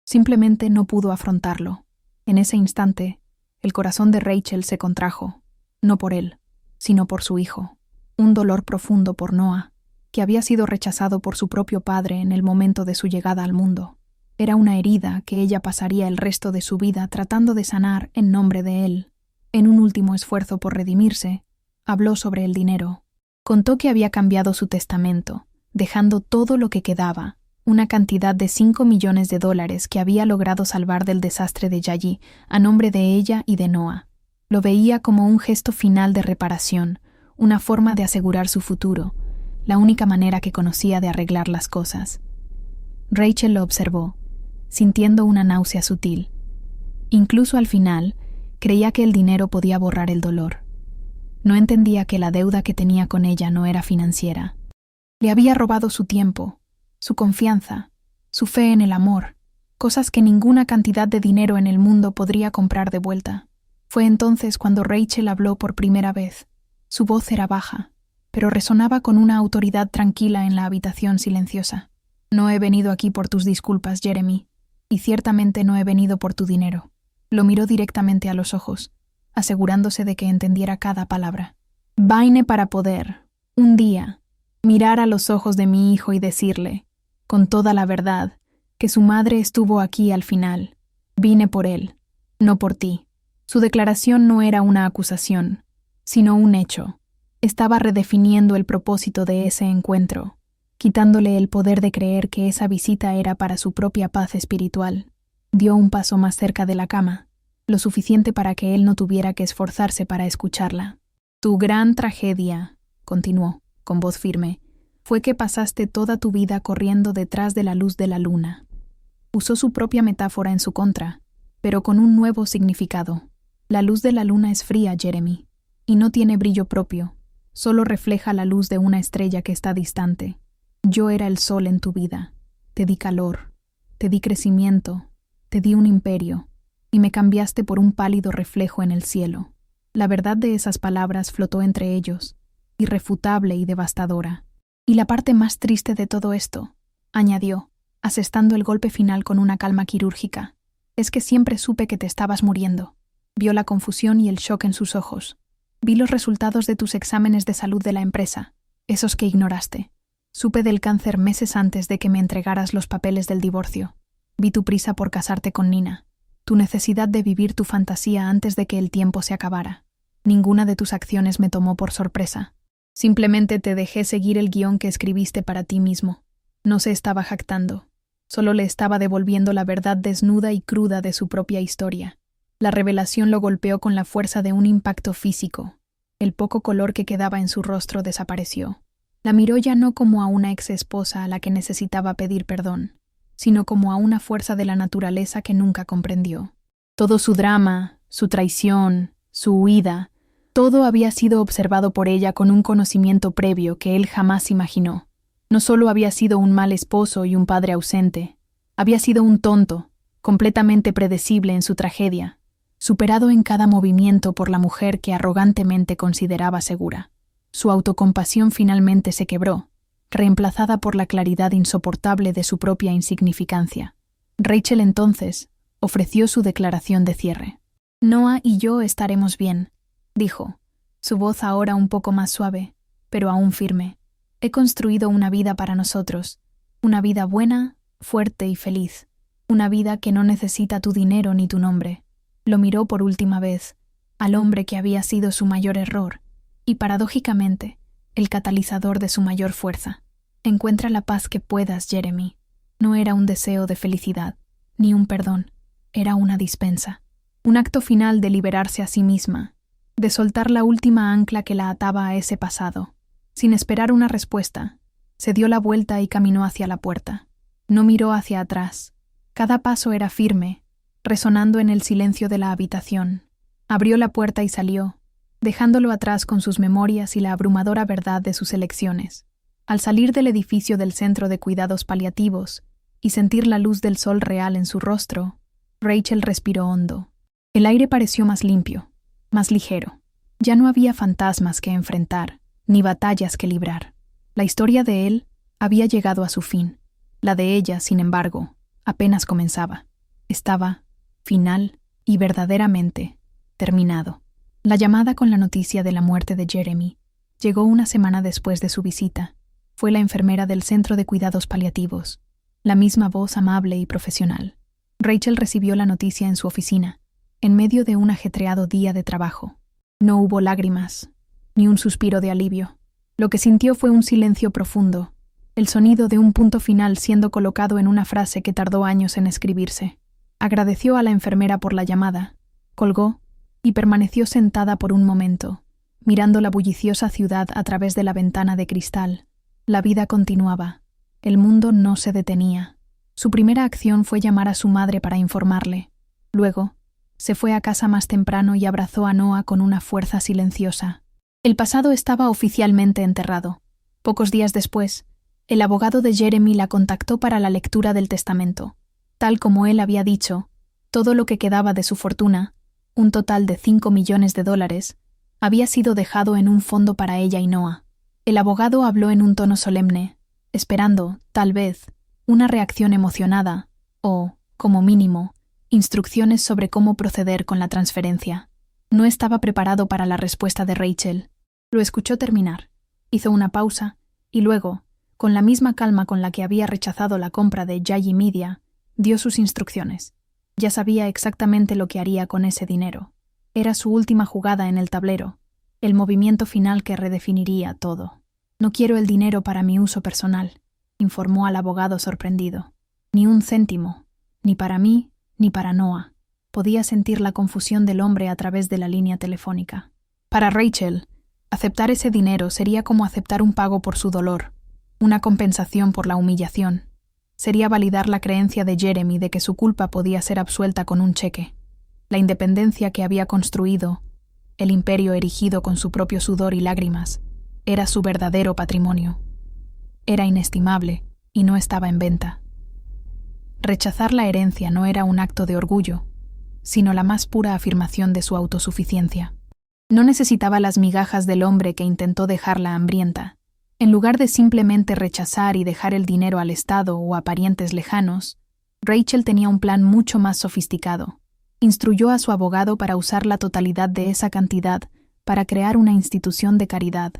Simplemente no pudo afrontarlo. En ese instante, el corazón de Rachel se contrajo, no por él, sino por su hijo. Un dolor profundo por Noah, que había sido rechazado por su propio padre en el momento de su llegada al mundo. Era una herida que ella pasaría el resto de su vida tratando de sanar en nombre de él. En un último esfuerzo por redimirse, habló sobre el dinero. Contó que había cambiado su testamento, dejando todo lo que quedaba, una cantidad de $5 millones que había logrado salvar del desastre de Yagi a nombre de ella y de Noah. Lo veía como un gesto final de reparación, una forma de asegurar su futuro, la única manera que conocía de arreglar las cosas. Rachel lo observó, sintiendo una náusea sutil. Incluso al final, creía que el dinero podía borrar el dolor. No entendía que la deuda que tenía con ella no era financiera. Le había robado su tiempo, su confianza, su fe en el amor, cosas que ninguna cantidad de dinero en el mundo podría comprar de vuelta. Fue entonces cuando Rachel habló por primera vez. Su voz era baja, pero resonaba con una autoridad tranquila en la habitación silenciosa. No he venido aquí por tus disculpas, Jeremy, y ciertamente no he venido por tu dinero. Lo miró directamente a los ojos, asegurándose de que entendiera cada palabra. Vine para poder, un día, mirar a los ojos de mi hijo y decirle, con toda la verdad, que su madre estuvo aquí al final. Vine por él, no por ti. Su declaración no era una acusación, sino un hecho. Estaba redefiniendo el propósito de ese encuentro, quitándole el poder de creer que esa visita era para su propia paz espiritual. Dio un paso más cerca de la cama, lo suficiente para que él no tuviera que esforzarse para escucharla. Tu gran tragedia, continuó, con voz firme, fue que pasaste toda tu vida corriendo detrás de la luz de la luna. Usó su propia metáfora en su contra, pero con un nuevo significado. La luz de la luna es fría, Jeremy, y no tiene brillo propio, solo refleja la luz de una estrella que está distante. Yo era el sol en tu vida, te di calor, te di crecimiento, te di un imperio, y me cambiaste por un pálido reflejo en el cielo. La verdad de esas palabras flotó entre ellos, irrefutable y devastadora. Y la parte más triste de todo esto, añadió, asestando el golpe final con una calma quirúrgica, es que siempre supe que te estabas muriendo. Vio la confusión y el shock en sus ojos. Vi los resultados de tus exámenes de salud de la empresa, esos que ignoraste. Supe del cáncer meses antes de que me entregaras los papeles del divorcio. Vi tu prisa por casarte con Nina, tu necesidad de vivir tu fantasía antes de que el tiempo se acabara. Ninguna de tus acciones me tomó por sorpresa. Simplemente te dejé seguir el guión que escribiste para ti mismo. No se estaba jactando. Solo le estaba devolviendo la verdad desnuda y cruda de su propia historia. La revelación lo golpeó con la fuerza de un impacto físico. El poco color que quedaba en su rostro desapareció. La miró ya no como a una ex esposa a la que necesitaba pedir perdón, sino como a una fuerza de la naturaleza que nunca comprendió. Todo su drama, su traición, su huida, todo había sido observado por ella con un conocimiento previo que él jamás imaginó. No solo había sido un mal esposo y un padre ausente, había sido un tonto, completamente predecible en su tragedia, superado en cada movimiento por la mujer que arrogantemente consideraba segura. Su autocompasión finalmente se quebró, reemplazada por la claridad insoportable de su propia insignificancia. Rachel entonces ofreció su declaración de cierre. «Noah y yo estaremos bien», dijo, su voz ahora un poco más suave, pero aún firme. «He construido una vida para nosotros, una vida buena, fuerte y feliz, una vida que no necesita tu dinero ni tu nombre». Lo miró por última vez, al hombre que había sido su mayor error, y paradójicamente, el catalizador de su mayor fuerza. «Encuentra la paz que puedas, Jeremy». No era un deseo de felicidad, ni un perdón, era una dispensa. Un acto final de liberarse a sí misma, de soltar la última ancla que la ataba a ese pasado. Sin esperar una respuesta, se dio la vuelta y caminó hacia la puerta. No miró hacia atrás. Cada paso era firme, resonando en el silencio de la habitación. Abrió la puerta y salió, dejándolo atrás con sus memorias y la abrumadora verdad de sus elecciones. Al salir del edificio del Centro de Cuidados Paliativos y sentir la luz del sol real en su rostro, Rachel respiró hondo. El aire pareció más limpio, más ligero. Ya no había fantasmas que enfrentar, ni batallas que librar. La historia de él había llegado a su fin. La de ella, sin embargo, apenas comenzaba. Estaba final y verdaderamente terminado. La llamada con la noticia de la muerte de Jeremy llegó una semana después de su visita. Fue la enfermera del Centro de Cuidados Paliativos, la misma voz amable y profesional. Rachel recibió la noticia en su oficina, en medio de un ajetreado día de trabajo. No hubo lágrimas, ni un suspiro de alivio. Lo que sintió fue un silencio profundo, el sonido de un punto final siendo colocado en una frase que tardó años en escribirse. Agradeció a la enfermera por la llamada, colgó y permaneció sentada por un momento, mirando la bulliciosa ciudad a través de la ventana de cristal. La vida continuaba. El mundo no se detenía. Su primera acción fue llamar a su madre para informarle. Luego, se fue a casa más temprano y abrazó a Noah con una fuerza silenciosa. El pasado estaba oficialmente enterrado. Pocos días después, el abogado de Jeremy la contactó para la lectura del testamento. Tal como él había dicho, todo lo que quedaba de su fortuna, un total de $5 millones, había sido dejado en un fondo para ella y Noah. El abogado habló en un tono solemne, esperando, tal vez, una reacción emocionada o, como mínimo, instrucciones sobre cómo proceder con la transferencia. No estaba preparado para la respuesta de Rachel. Lo escuchó terminar, hizo una pausa y luego, con la misma calma con la que había rechazado la compra de Yagi Media, dio sus instrucciones. Ya sabía exactamente lo que haría con ese dinero. Era su última jugada en el tablero, el movimiento final que redefiniría todo. «No quiero el dinero para mi uso personal», informó al abogado sorprendido. «Ni un céntimo, ni para mí, ni para Noah». Podía sentir la confusión del hombre a través de la línea telefónica. Para Rachel, aceptar ese dinero sería como aceptar un pago por su dolor, una compensación por la humillación. Sería validar la creencia de Jeremy de que su culpa podía ser absuelta con un cheque. La independencia que había construido, el imperio erigido con su propio sudor y lágrimas, era su verdadero patrimonio. Era inestimable y no estaba en venta. Rechazar la herencia no era un acto de orgullo, sino la más pura afirmación de su autosuficiencia. No necesitaba las migajas del hombre que intentó dejarla hambrienta. En lugar de simplemente rechazar y dejar el dinero al Estado o a parientes lejanos, Rachel tenía un plan mucho más sofisticado. Instruyó a su abogado para usar la totalidad de esa cantidad para crear una institución de caridad,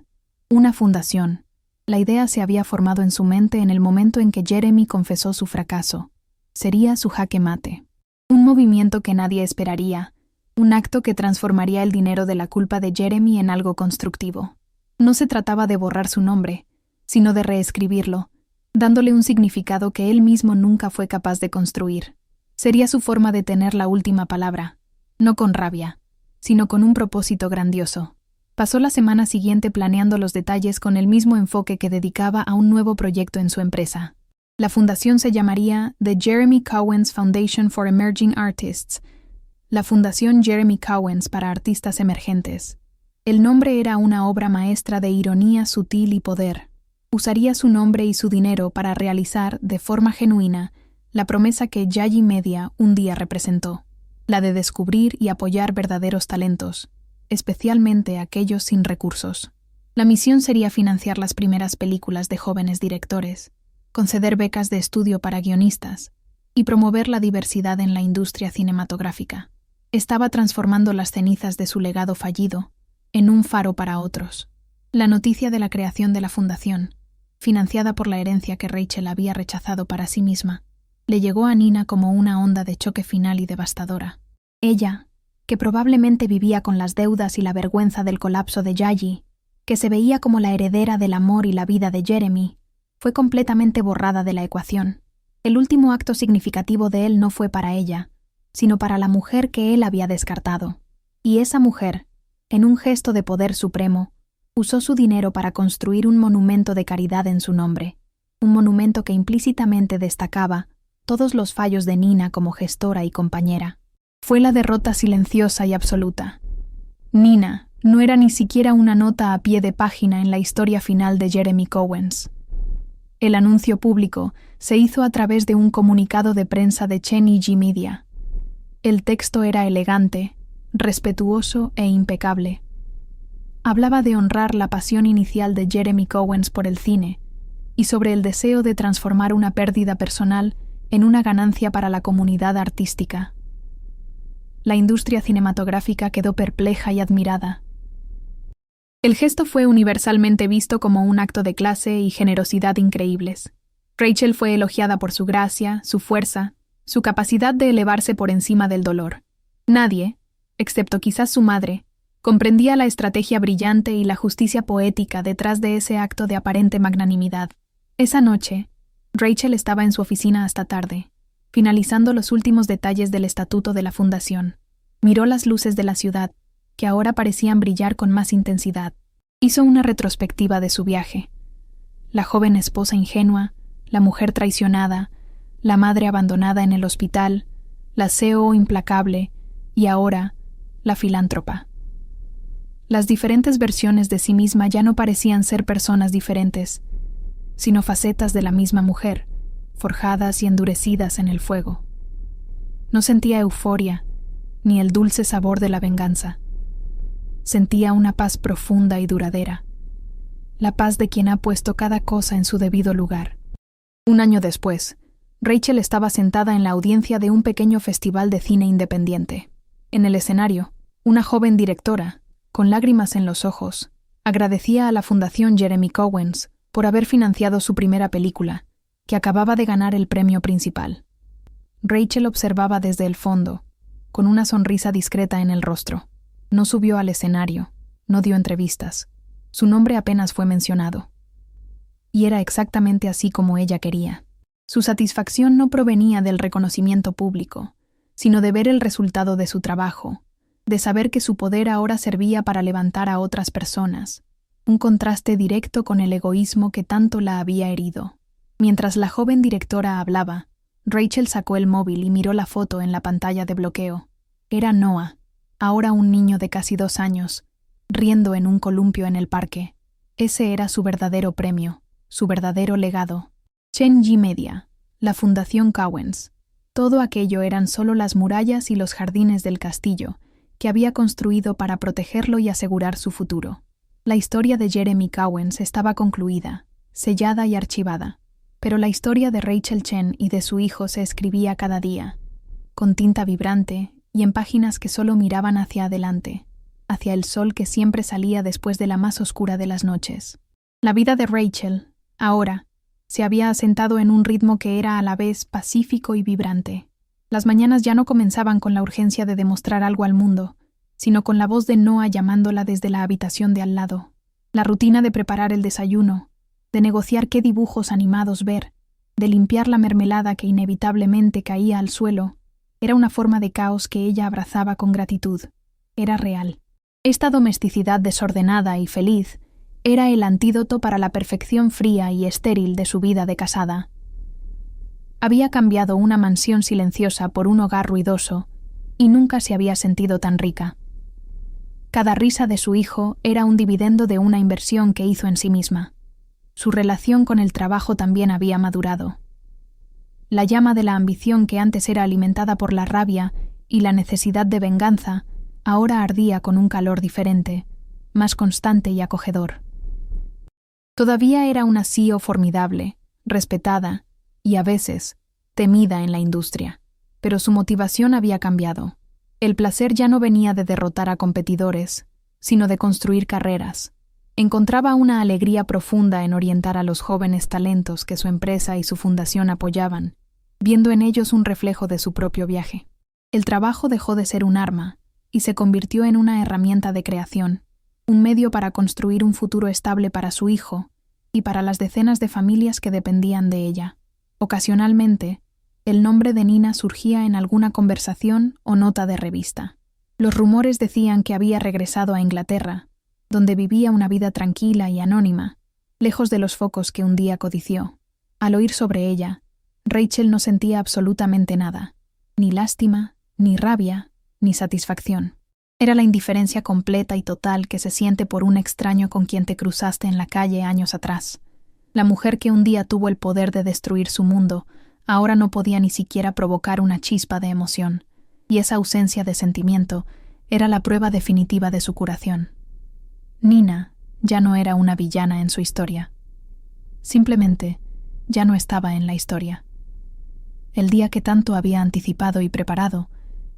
una fundación. La idea se había formado en su mente en el momento en que Jeremy confesó su fracaso. Sería su jaque mate. Un movimiento que nadie esperaría, un acto que transformaría el dinero de la culpa de Jeremy en algo constructivo. No se trataba de borrar su nombre, sino de reescribirlo, dándole un significado que él mismo nunca fue capaz de construir. Sería su forma de tener la última palabra, no con rabia, sino con un propósito grandioso. Pasó la semana siguiente planeando los detalles con el mismo enfoque que dedicaba a un nuevo proyecto en su empresa. La fundación se llamaría The Jeremy Cowens Foundation for Emerging Artists, la Fundación Jeremy Cowens para Artistas Emergentes. El nombre era una obra maestra de ironía sutil y poder. Usaría su nombre y su dinero para realizar, de forma genuina, la promesa que Yayi Media un día representó, la de descubrir y apoyar verdaderos talentos, especialmente aquellos sin recursos. La misión sería financiar las primeras películas de jóvenes directores, conceder becas de estudio para guionistas y promover la diversidad en la industria cinematográfica. Estaba transformando las cenizas de su legado fallido en un faro para otros. La noticia de la creación de la fundación, financiada por la herencia que Rachel había rechazado para sí misma, le llegó a Nina como una onda de choque final y devastadora. Ella, que probablemente vivía con las deudas y la vergüenza del colapso de Yayi, que se veía como la heredera del amor y la vida de Jeremy, fue completamente borrada de la ecuación. El último acto significativo de él no fue para ella, sino para la mujer que él había descartado. Y esa mujer, en un gesto de poder supremo, usó su dinero para construir un monumento de caridad en su nombre, un monumento que implícitamente destacaba todos los fallos de Nina como gestora y compañera. Fue la derrota silenciosa y absoluta. Nina no era ni siquiera una nota a pie de página en la historia final de Jeremy Cowens. El anuncio público se hizo a través de un comunicado de prensa de Chen Media. El texto era elegante, respetuoso e impecable. Hablaba de honrar la pasión inicial de Jeremy Cowens por el cine y sobre el deseo de transformar una pérdida personal en una ganancia para la comunidad artística. La industria cinematográfica quedó perpleja y admirada. El gesto fue universalmente visto como un acto de clase y generosidad increíbles. Rachel fue elogiada por su gracia, su fuerza, su capacidad de elevarse por encima del dolor. Nadie, excepto quizás su madre, comprendía la estrategia brillante y la justicia poética detrás de ese acto de aparente magnanimidad. Esa noche, Rachel estaba en su oficina hasta tarde, finalizando los últimos detalles del estatuto de la fundación. Miró las luces de la ciudad, que ahora parecían brillar con más intensidad. Hizo una retrospectiva de su viaje. La joven esposa ingenua, la mujer traicionada, la madre abandonada en el hospital, la CEO implacable y ahora, la filántropa. Las diferentes versiones de sí misma ya no parecían ser personas diferentes, sino facetas de la misma mujer, forjadas y endurecidas en el fuego. No sentía euforia, ni el dulce sabor de la venganza. Sentía una paz profunda y duradera, la paz de quien ha puesto cada cosa en su debido lugar. Un año después, Rachel estaba sentada en la audiencia de un pequeño festival de cine independiente. En el escenario, una joven directora, con lágrimas en los ojos, agradecía a la Fundación Jeremy Cowens por haber financiado su primera película, que acababa de ganar el premio principal. Rachel observaba desde el fondo, con una sonrisa discreta en el rostro. No subió al escenario, no dio entrevistas. Su nombre apenas fue mencionado. Y era exactamente así como ella quería. Su satisfacción no provenía del reconocimiento público, sino de ver el resultado de su trabajo, de saber que su poder ahora servía para levantar a otras personas, un contraste directo con el egoísmo que tanto la había herido. Mientras la joven directora hablaba, Rachel sacó el móvil y miró la foto en la pantalla de bloqueo. Era Noah, ahora un niño de casi 2 años, riendo en un columpio en el parque. Ese era su verdadero premio, su verdadero legado. Chen Media, la Fundación Cowens. Todo aquello eran solo las murallas y los jardines del castillo, que había construido para protegerlo y asegurar su futuro. La historia de Jeremy Cowens estaba concluida, sellada y archivada, pero la historia de Rachel Chen y de su hijo se escribía cada día, con tinta vibrante y en páginas que solo miraban hacia adelante, hacia el sol que siempre salía después de la más oscura de las noches. La vida de Rachel, ahora, se había asentado en un ritmo que era a la vez pacífico y vibrante. Las mañanas ya no comenzaban con la urgencia de demostrar algo al mundo, sino con la voz de Noah llamándola desde la habitación de al lado. La rutina de preparar el desayuno, de negociar qué dibujos animados ver, de limpiar la mermelada que inevitablemente caía al suelo, era una forma de caos que ella abrazaba con gratitud. Era real. Esta domesticidad desordenada y feliz era el antídoto para la perfección fría y estéril de su vida de casada. Había cambiado una mansión silenciosa por un hogar ruidoso, y nunca se había sentido tan rica. Cada risa de su hijo era un dividendo de una inversión que hizo en sí misma. Su relación con el trabajo también había madurado. La llama de la ambición que antes era alimentada por la rabia y la necesidad de venganza, ahora ardía con un calor diferente, más constante y acogedor. Todavía era una CEO formidable, respetada y, a veces, temida en la industria, pero su motivación había cambiado. El placer ya no venía de derrotar a competidores, sino de construir carreras. Encontraba una alegría profunda en orientar a los jóvenes talentos que su empresa y su fundación apoyaban, viendo en ellos un reflejo de su propio viaje. El trabajo dejó de ser un arma y se convirtió en una herramienta de creación, un medio para construir un futuro estable para su hijo y para las decenas de familias que dependían de ella. Ocasionalmente, el nombre de Nina surgía en alguna conversación o nota de revista. Los rumores decían que había regresado a Inglaterra, donde vivía una vida tranquila y anónima, lejos de los focos que un día codició. Al oír sobre ella, Rachel no sentía absolutamente nada, ni lástima, ni rabia, ni satisfacción. Era la indiferencia completa y total que se siente por un extraño con quien te cruzaste en la calle años atrás. La mujer que un día tuvo el poder de destruir su mundo, ahora no podía ni siquiera provocar una chispa de emoción, y esa ausencia de sentimiento era la prueba definitiva de su curación. Nina ya no era una villana en su historia. Simplemente ya no estaba en la historia. El día que tanto había anticipado y preparado,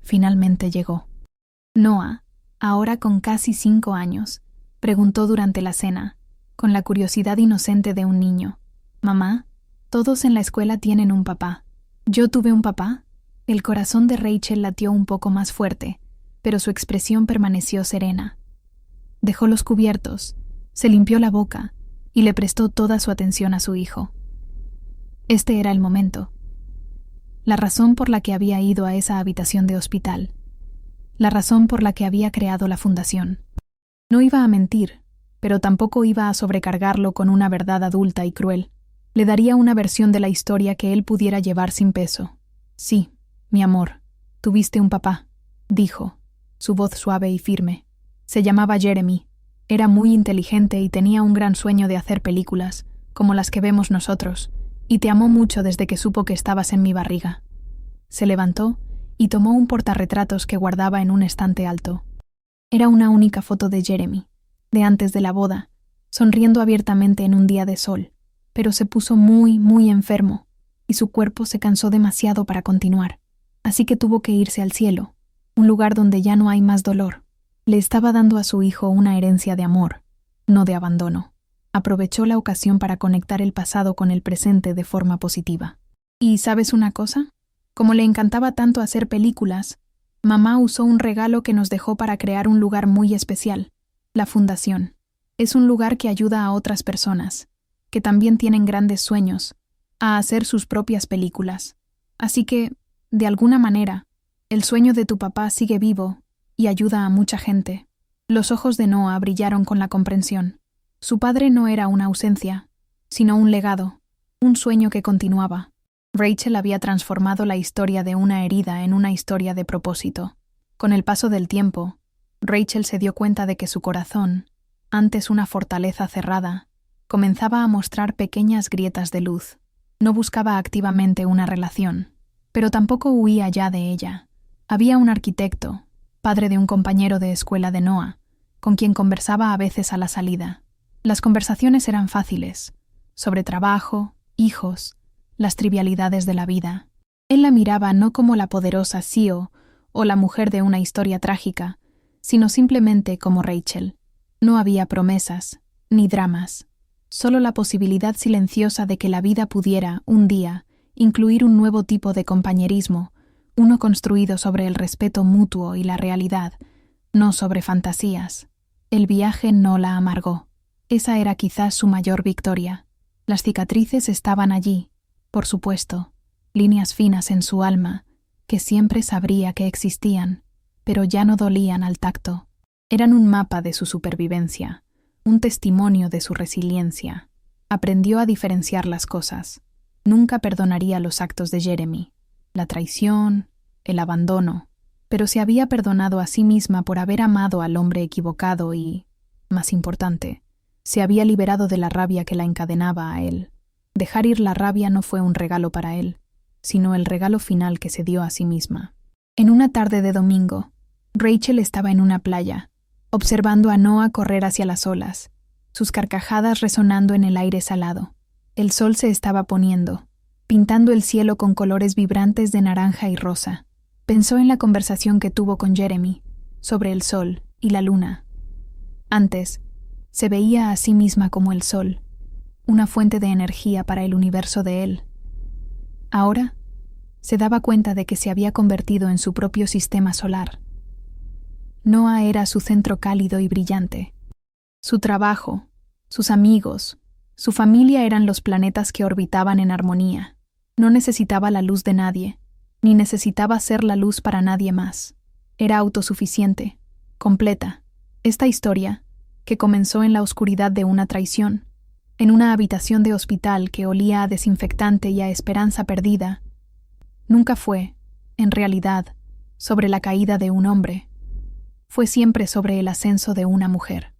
finalmente llegó. Noah, ahora con casi 5 años, preguntó durante la cena, con la curiosidad inocente de un niño: «Mamá, todos en la escuela tienen un papá. ¿Yo tuve un papá?» El corazón de Rachel latió un poco más fuerte, pero su expresión permaneció serena. Dejó los cubiertos, se limpió la boca y le prestó toda su atención a su hijo. Este era el momento. La razón por la que había ido a esa habitación de hospital. La razón por la que había creado la fundación. No iba a mentir, pero tampoco iba a sobrecargarlo con una verdad adulta y cruel. Le daría una versión de la historia que él pudiera llevar sin peso. «Sí, mi amor, tuviste un papá», dijo, su voz suave y firme. Se llamaba Jeremy. Era muy inteligente y tenía un gran sueño de hacer películas, como las que vemos nosotros, y te amó mucho desde que supo que estabas en mi barriga. Se levantó y tomó un portarretratos que guardaba en un estante alto. Era una única foto de Jeremy, de antes de la boda, sonriendo abiertamente en un día de sol, pero se puso muy, muy enfermo, y su cuerpo se cansó demasiado para continuar, así que tuvo que irse al cielo, un lugar donde ya no hay más dolor. Le estaba dando a su hijo una herencia de amor, no de abandono. Aprovechó la ocasión para conectar el pasado con el presente de forma positiva. ¿Y sabes una cosa? Como le encantaba tanto hacer películas, mamá usó un regalo que nos dejó para crear un lugar muy especial, la fundación. Es un lugar que ayuda a otras personas, que también tienen grandes sueños, a hacer sus propias películas. Así que, de alguna manera, el sueño de tu papá sigue vivo y ayuda a mucha gente. Los ojos de Noah brillaron con la comprensión. Su padre no era una ausencia, sino un legado, un sueño que continuaba. Rachel había transformado la historia de una herida en una historia de propósito. Con el paso del tiempo, Rachel se dio cuenta de que su corazón, antes una fortaleza cerrada, comenzaba a mostrar pequeñas grietas de luz. No buscaba activamente una relación, pero tampoco huía ya de ella. Había un arquitecto, padre de un compañero de escuela de Noah, con quien conversaba a veces a la salida. Las conversaciones eran fáciles, sobre trabajo, hijos, las trivialidades de la vida. Él la miraba no como la poderosa CEO o la mujer de una historia trágica, sino simplemente como Rachel. No había promesas, ni dramas, solo la posibilidad silenciosa de que la vida pudiera, un día, incluir un nuevo tipo de compañerismo, uno construido sobre el respeto mutuo y la realidad, no sobre fantasías. El viaje no la amargó. Esa era quizás su mayor victoria. Las cicatrices estaban allí, por supuesto, líneas finas en su alma, que siempre sabría que existían, pero ya no dolían al tacto. Eran un mapa de su supervivencia, un testimonio de su resiliencia. Aprendió a diferenciar las cosas. Nunca perdonaría los actos de Jeremy, la traición, el abandono, pero se había perdonado a sí misma por haber amado al hombre equivocado y, más importante, se había liberado de la rabia que la encadenaba a él. Dejar ir la rabia no fue un regalo para él, sino el regalo final que se dio a sí misma. En una tarde de domingo, Rachel estaba en una playa, observando a Noah correr hacia las olas, sus carcajadas resonando en el aire salado. El sol se estaba poniendo, pintando el cielo con colores vibrantes de naranja y rosa. Pensó en la conversación que tuvo con Jeremy sobre el sol y la luna. Antes, se veía a sí misma como el sol, una fuente de energía para el universo de él. Ahora, se daba cuenta de que se había convertido en su propio sistema solar. Noah era su centro cálido y brillante. Su trabajo, sus amigos, su familia eran los planetas que orbitaban en armonía. No necesitaba la luz de nadie, ni necesitaba ser la luz para nadie más. Era autosuficiente, completa. Esta historia, que comenzó en la oscuridad de una traición, en una habitación de hospital que olía a desinfectante y a esperanza perdida, nunca fue, en realidad, sobre la caída de un hombre. Fue siempre sobre el ascenso de una mujer.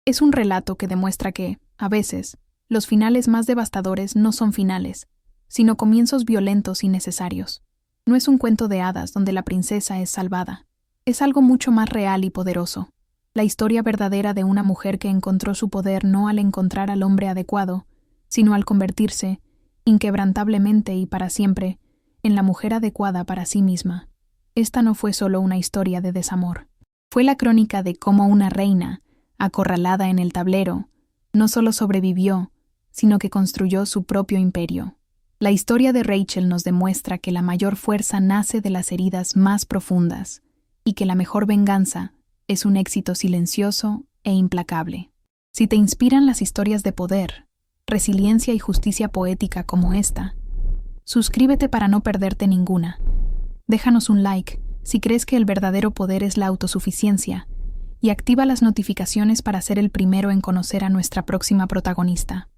Es un relato que demuestra que, a veces, los finales más devastadores no son finales, sino comienzos violentos y necesarios. No es un cuento de hadas donde la princesa es salvada. Es algo mucho más real y poderoso. La historia verdadera de una mujer que encontró su poder no al encontrar al hombre adecuado, sino al convertirse, inquebrantablemente y para siempre, en la mujer adecuada para sí misma. Esta no fue solo una historia de desamor. Fue la crónica de cómo una reina, acorralada en el tablero, no solo sobrevivió, sino que construyó su propio imperio. La historia de Rachel nos demuestra que la mayor fuerza nace de las heridas más profundas y que la mejor venganza es un éxito silencioso e implacable. Si te inspiran las historias de poder, resiliencia y justicia poética como esta, suscríbete para no perderte ninguna. Déjanos un like si crees que el verdadero poder es la autosuficiencia y activa las notificaciones para ser el primero en conocer a nuestra próxima protagonista.